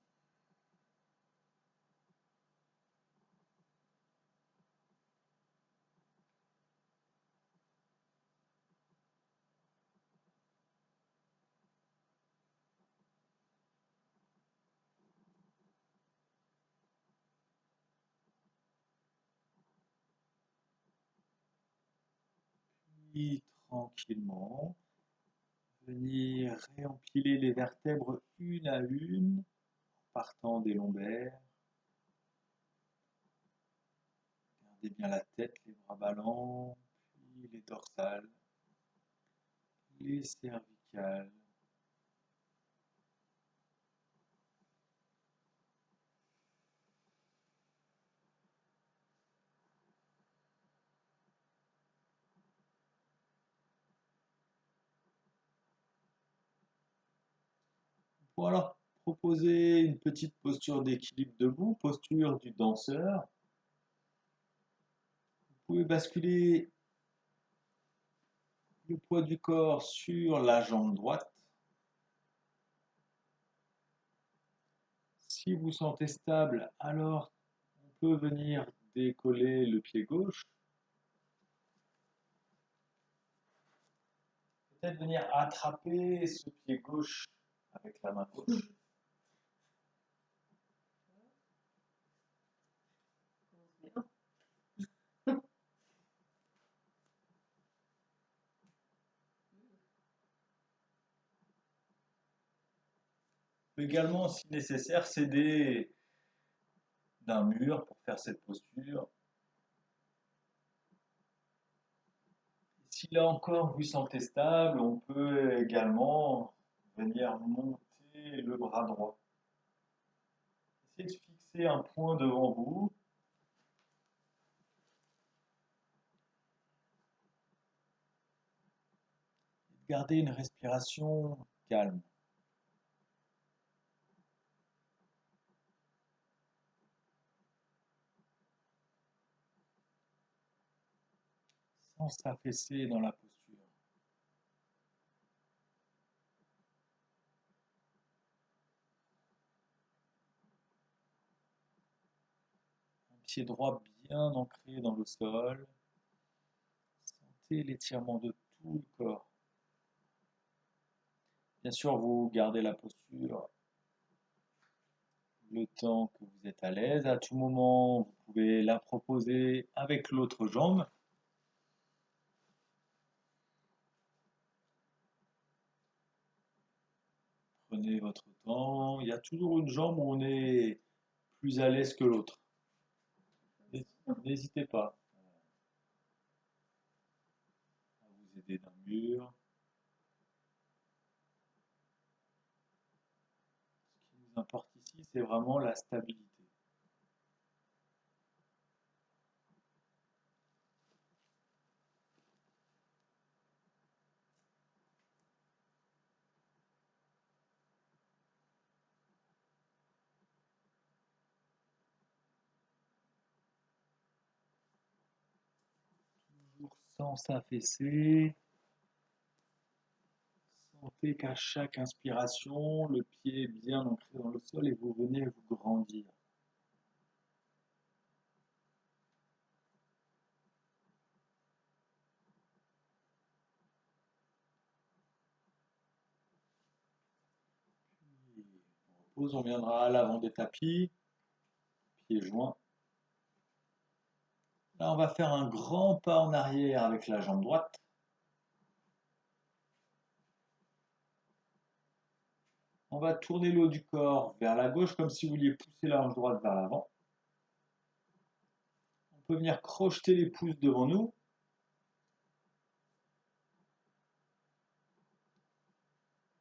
Puis tranquillement, venir réempiler les vertèbres une à une, partant des lombaires. Gardez bien la tête, les bras ballants, puis les dorsales, les cervicales. Voilà, proposez une petite posture d'équilibre debout, posture du danseur. Vous pouvez basculer le poids du corps sur la jambe droite. Si vous sentez stable, alors on peut venir décoller le pied gauche. Peut-être venir attraper ce pied gauche avec la main gauche. Également, si nécessaire, s'aider d'un mur pour faire cette posture. Si là encore vous sentez stable, on peut également venir monter le bras droit. Essayez de fixer un point devant vous. Gardez une respiration calme. Sans s'affaisser dans la posture. Un pied droit bien ancré dans le sol. Sentez l'étirement de tout le corps. Bien sûr, vous gardez la posture le temps que vous êtes à l'aise. À tout moment, vous pouvez la proposer avec l'autre jambe. Prenez votre temps. Il y a toujours une jambe où on est plus à l'aise que l'autre. N'hésitez pas à vous aider d'un mur. Ce qui nous importe ici, c'est vraiment la stabilité. Toujours sans s'affaisser. Sentez qu'à chaque inspiration, le pied est bien ancré dans le sol et vous venez vous grandir. Puis, on repose, on viendra à l'avant des tapis, pieds joints. Là, on va faire un grand pas en arrière avec la jambe droite. On va tourner le haut du corps vers la gauche comme si vous vouliez pousser la hanche droite vers l'avant. peut venir crocheter les pouces devant nous.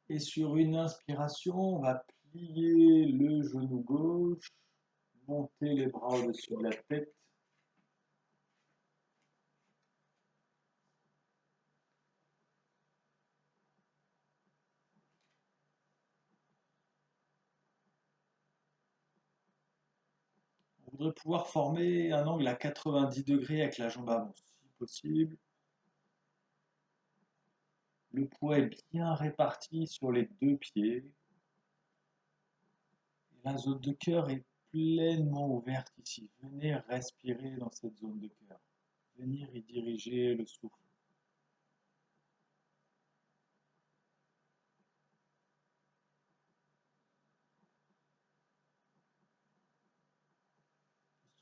Et sur une inspiration, on va plier le genou gauche, monter les bras au-dessus de la tête. On voudrait pouvoir former un angle à 90 degrés avec la jambe avant, si possible. Le poids est bien réparti sur les deux pieds. Et la zone de cœur est pleinement ouverte ici. Venez respirer dans cette zone de cœur. Venir y diriger le souffle.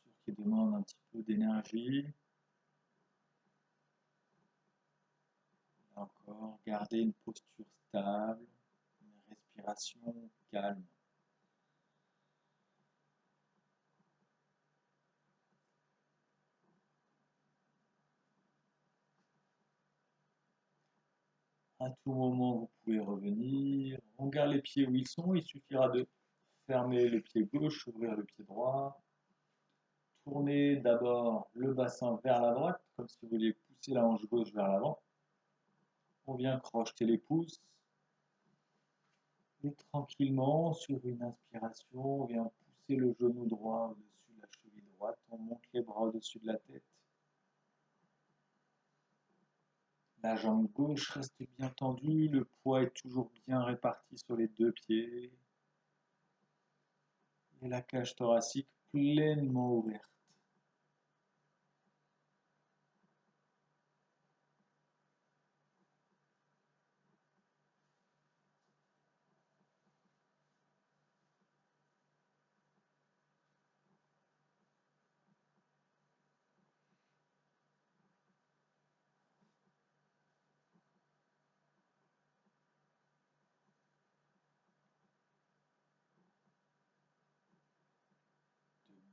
Posture qui demande un petit peu d'énergie. Encore, garder une posture stable, une respiration calme. À tout moment, vous pouvez revenir. On garde les pieds où ils sont. Il suffira de fermer le pied gauche, ouvrir le pied droit. Tournez d'abord le bassin vers la droite, comme si vous vouliez pousser la hanche gauche vers l'avant. On vient crocheter les pouces. Et tranquillement, sur une inspiration, on vient pousser le genou droit au-dessus de la cheville droite. On monte les bras au-dessus de la tête. La jambe gauche reste bien tendue, le poids est toujours bien réparti sur les deux pieds. Et la cage thoracique pleinement ouverte.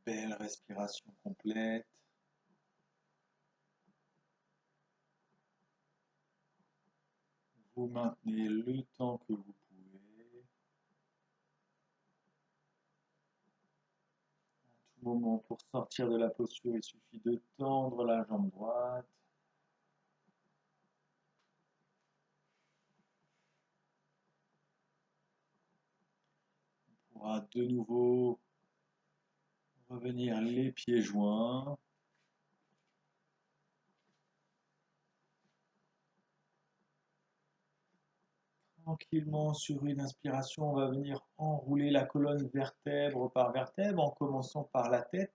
Belle respiration complète. Vous maintenez le temps que vous pouvez. À tout moment, pour sortir de la posture, il suffit de tendre la jambe droite. On pourra de nouveau revenir les pieds joints. Tranquillement, sur une inspiration, on va venir enrouler la colonne vertèbre par vertèbre en commençant par la tête.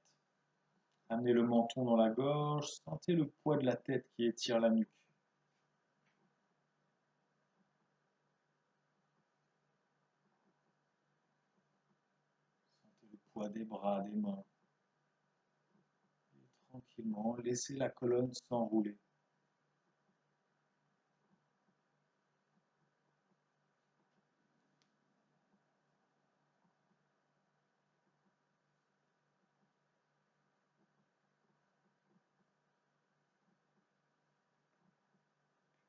Amenez le menton dans la gorge, sentez le poids de la tête qui étire la nuque. Sentez le poids des bras, des mains. Et tranquillement, laissez la colonne s'enrouler.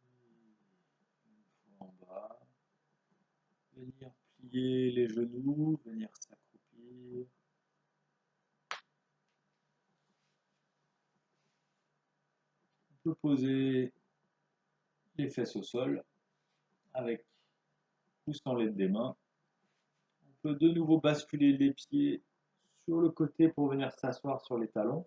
Puis, une fois en bas, venir plier les genoux, venir s'accroupir. On peut poser les fesses au sol avec ou sans l'aide des mains. On peut de nouveau basculer les pieds sur le côté pour venir s'asseoir sur les talons.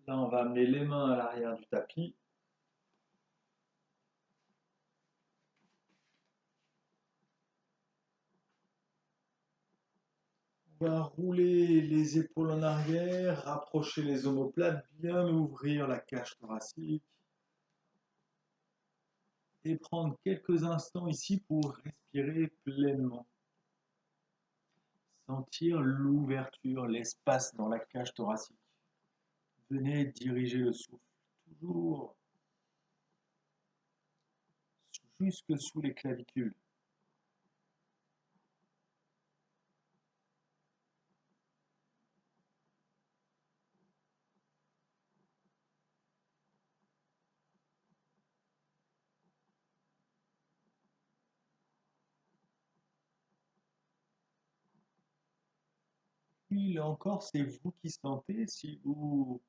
Là, on va amener les mains à l'arrière du tapis. On va rouler les épaules en arrière, rapprocher les omoplates, bien ouvrir la cage thoracique et prendre quelques instants ici pour respirer pleinement. Sentir l'ouverture, l'espace dans la cage thoracique. Venez diriger le souffle, toujours jusque sous les clavicules. puis là encore, c'est vous qui sentez si vous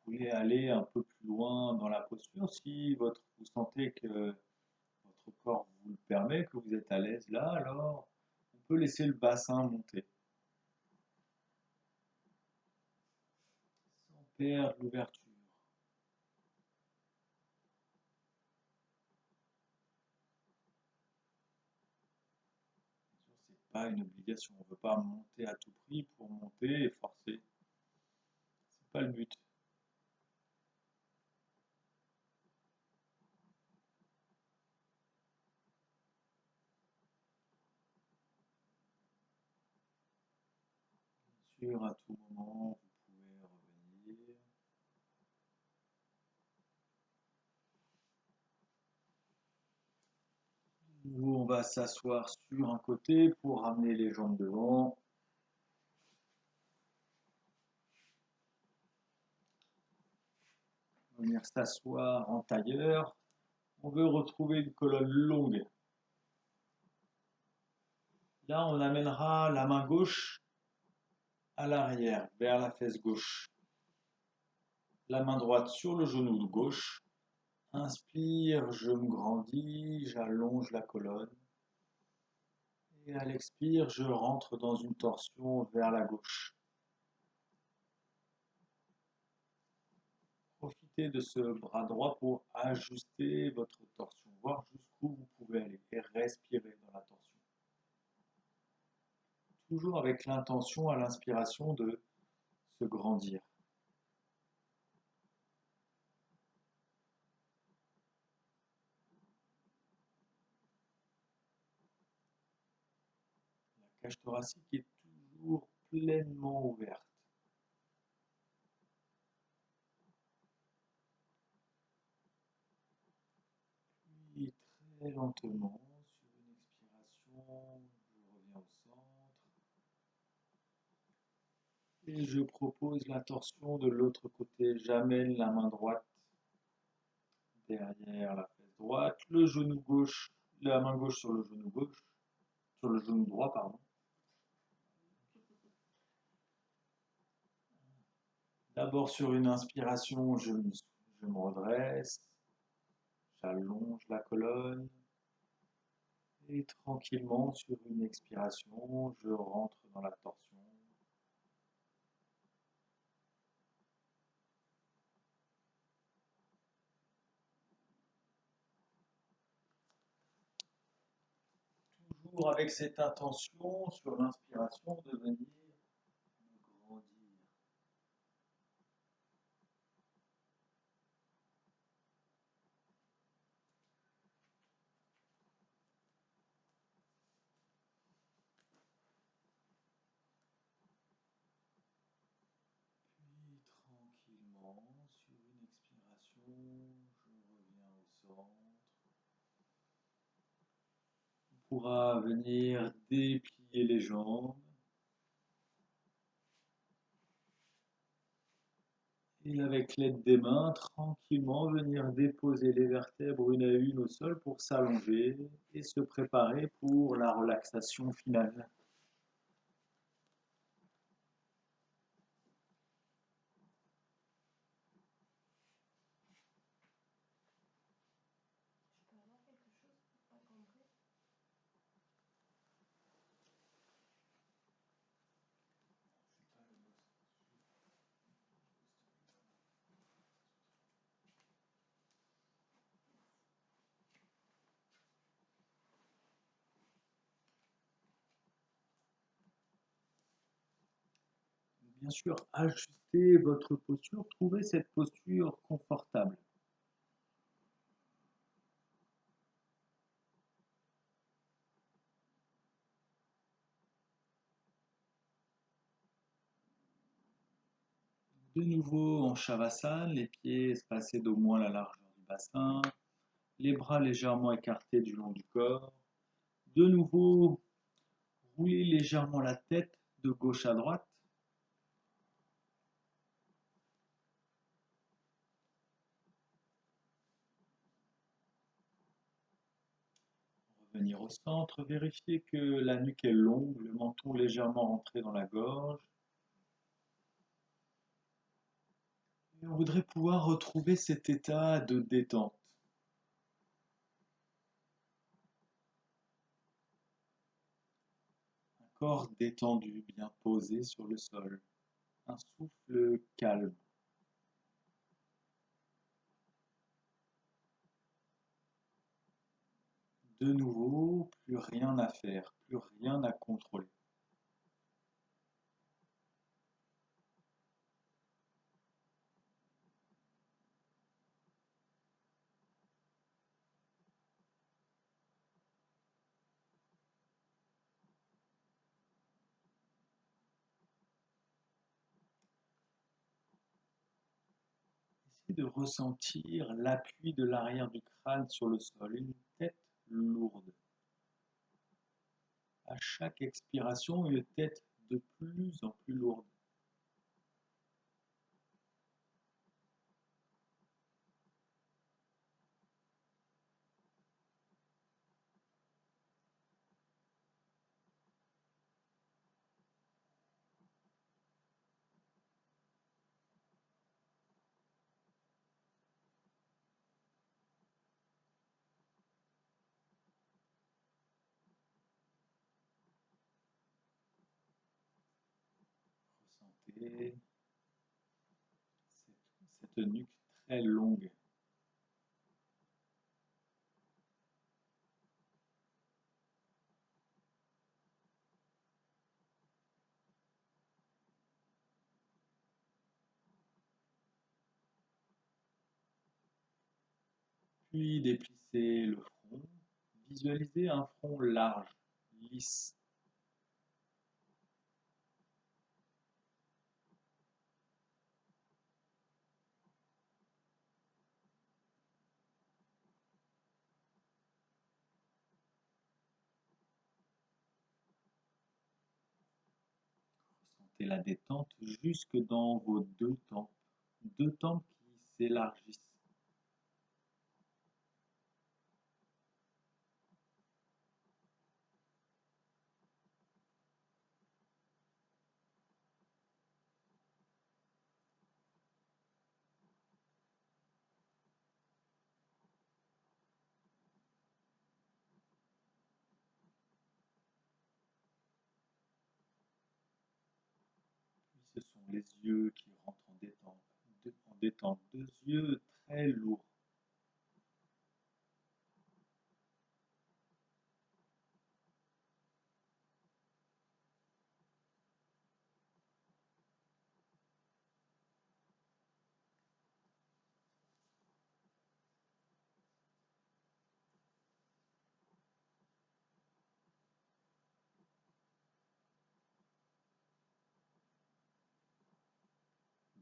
voulez aller un peu plus loin dans la posture, si vous sentez que votre corps vous le permet, que vous êtes à l'aise là, alors on peut laisser le bassin monter sans perdre l'ouverture. Bien sûr, c'est pas une obligation, on ne veut pas monter à tout prix pour monter et forcer. C'est pas le but. Bien sûr, à tout moment, vous pouvez revenir. Nous, on va s'asseoir sur un côté pour ramener les jambes devant. Venir s'asseoir en tailleur. On veut retrouver une colonne longue. Là, on amènera la main gauche à l'arrière, vers la fesse gauche. La main droite sur le genou gauche. Inspire, je me grandis, j'allonge la colonne. Et à l'expire, je rentre dans une torsion vers la gauche. Profitez de ce bras droit pour ajuster votre torsion, voir jusqu'où vous pouvez aller et respirer dans la torsion. Toujours avec l'intention à l'inspiration de se grandir. La cage thoracique est toujours pleinement ouverte. Puis très lentement, sur une expiration, je reviens au centre et je propose la torsion de l'autre côté. J'amène la main droite derrière la fesse droite, le genou gauche, la main gauche sur le genou droit, pardon. D'abord sur une inspiration, je me redresse, j'allonge la colonne et tranquillement sur une expiration, je rentre dans la torsion. Toujours avec cette intention sur l'inspiration de venir me grandir. Puis tranquillement, sur une expiration, je reviens au centre. On pourra venir déplier les jambes. Et avec l'aide des mains, tranquillement venir déposer les vertèbres une à une au sol pour s'allonger et se préparer pour la relaxation finale. Bien sûr, ajustez votre posture, trouvez cette posture confortable. De nouveau en Shavasana, les pieds espacés d'au moins la largeur du bassin, les bras légèrement écartés du long du corps. De nouveau, roulez légèrement la tête de gauche à droite. Revenir au centre, vérifiez que la nuque est longue, le menton légèrement rentré dans la gorge. Et on voudrait pouvoir retrouver cet état de détente. Un corps détendu, bien posé sur le sol. Un souffle calme. De nouveau, plus rien à faire, plus rien à contrôler. Essayez de ressentir l'appui de l'arrière du crâne sur le sol, une tête lourde. À chaque expiration, une tête de plus en plus lourde. Ressentez cette nuque très longue. Puis déplissez le front. Visualisez un front large, lisse. Ressentez la détente jusque dans vos deux tempes qui s'élargissent. Puis ce sont les yeux qui rentrent en détente, deux yeux très lourds.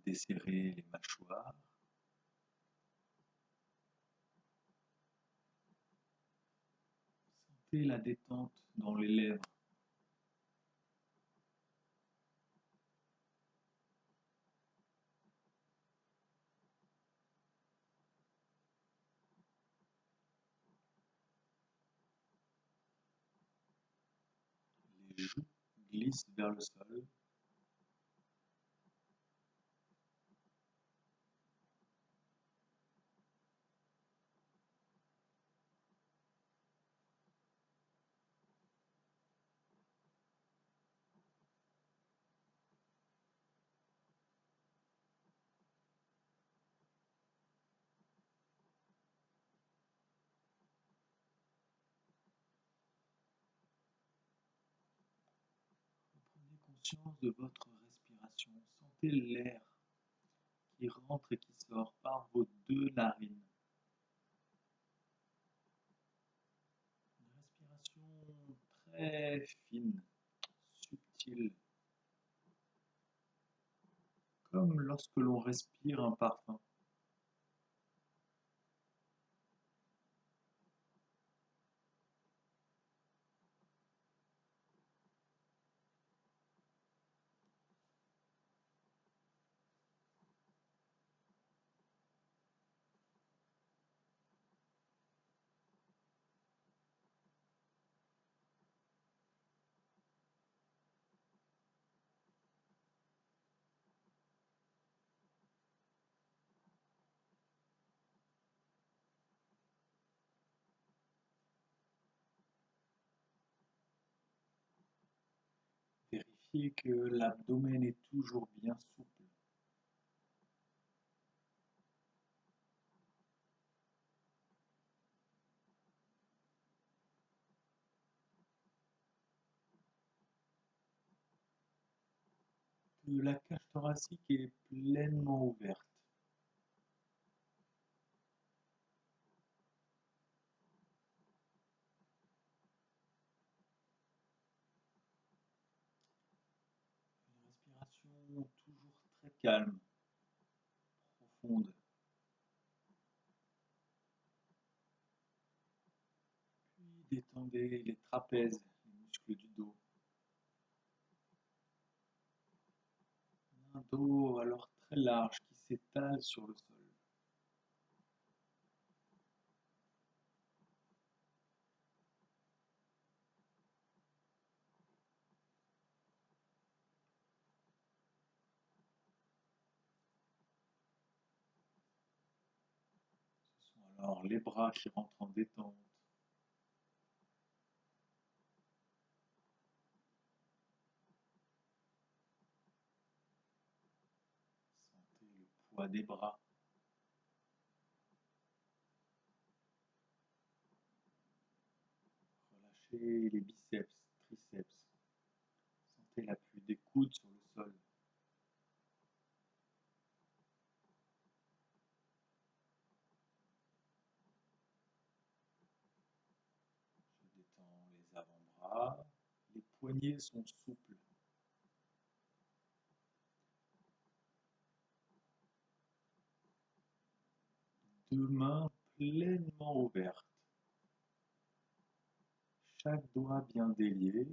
Desserrez les mâchoires. Sentez la détente dans les lèvres. Les joues glissent vers le sol. Prenez conscience de votre respiration. Sentez l'air qui rentre et qui sort par vos deux narines. Une respiration très fine, subtile, comme lorsque l'on respire un parfum. vérifier que l'abdomen est toujours bien souple. Que la cage thoracique est pleinement ouverte. Une respiration toujours très calme, profonde. Puis détendez les trapèzes, les muscles du dos. Un dos alors très large qui s'étale sur le sol. Ce sont alors les bras qui rentrent en détente. Sentez le poids des bras. Relâchez les biceps, triceps. Sentez l'appui des coudes sur le sol. Je détends les avant-bras. Les poignets sont souples. Deux mains pleinement ouvertes. Chaque doigt bien délié.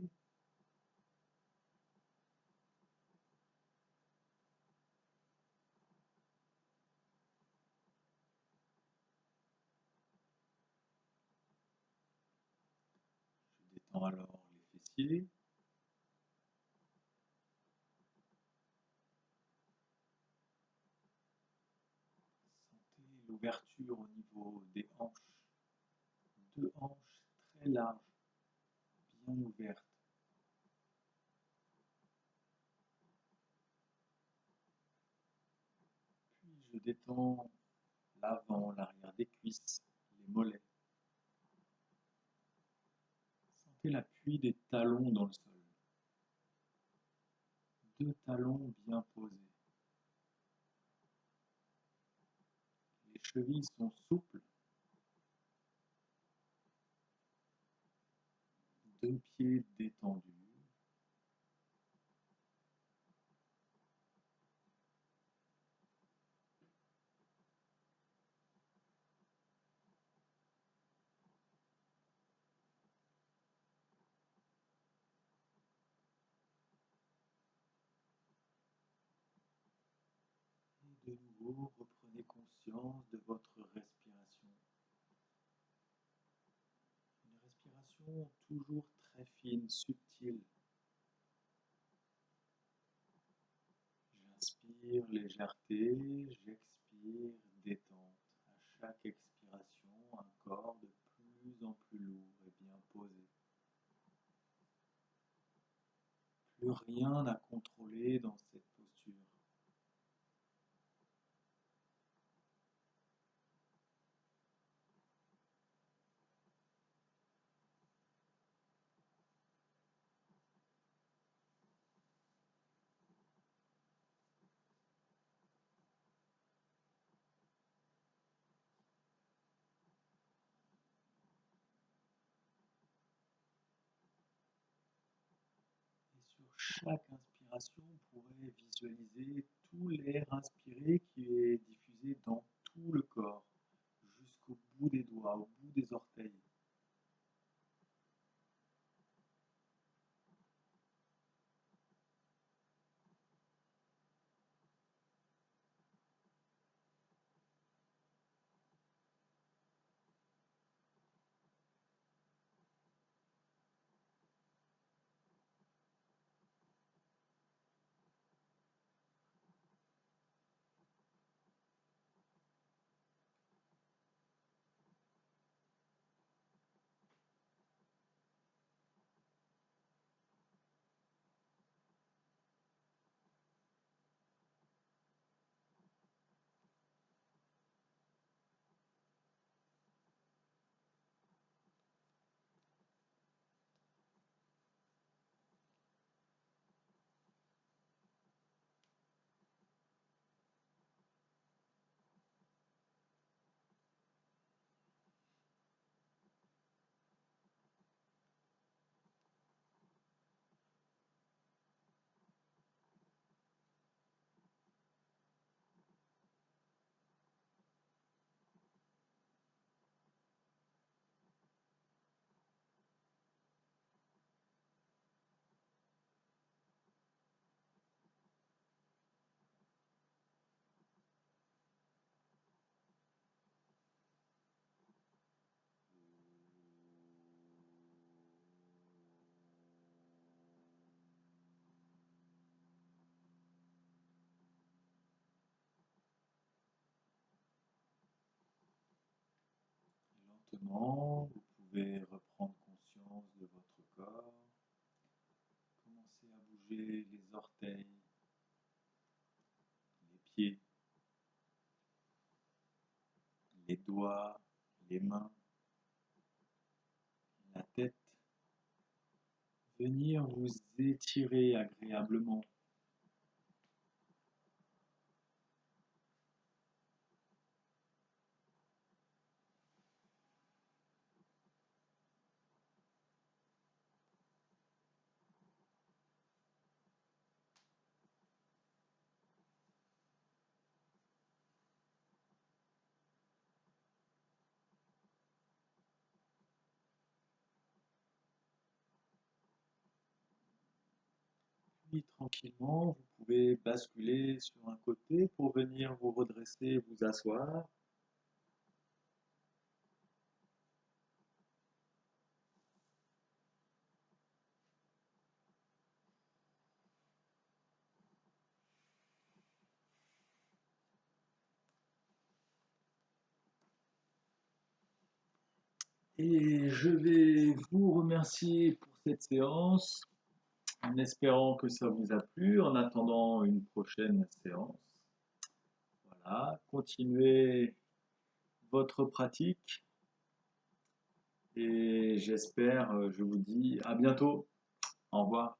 Je détends alors les fessiers. Sentez l'ouverture au niveau des hanches. Deux hanches très larges, bien ouvertes. Puis je détends l'avant, l'arrière des cuisses, les mollets. Sentez l'appui des talons dans le sol. Deux talons bien posés. Les chevilles sont souples. Deux pieds détendus. Et de nouveau, reprenez conscience de votre respiration. Une respiration toujours très fine, subtile. J'inspire légèreté, j'expire détente. À chaque expiration, un corps de plus en plus lourd et bien posé. Plus rien à contrôler dans cette posture. Et sur chaque inspiration, vous pourrez visualiser tout l'air inspiré qui est diffusé dans tout le corps, jusqu'au bout des doigts, au bout des orteils. doucement, vous pouvez reprendre conscience de votre corps. Commencez à bouger les orteils, les pieds, les doigts, les mains, la tête. Venir vous étirer agréablement. Puis tranquillement, vous pouvez basculer sur un côté pour venir vous redresser, vous asseoir. Et je vais vous remercier pour cette séance, en espérant que ça vous a plu, en attendant une prochaine séance. Voilà, continuez votre pratique et j'espère, je vous dis à bientôt. Au revoir.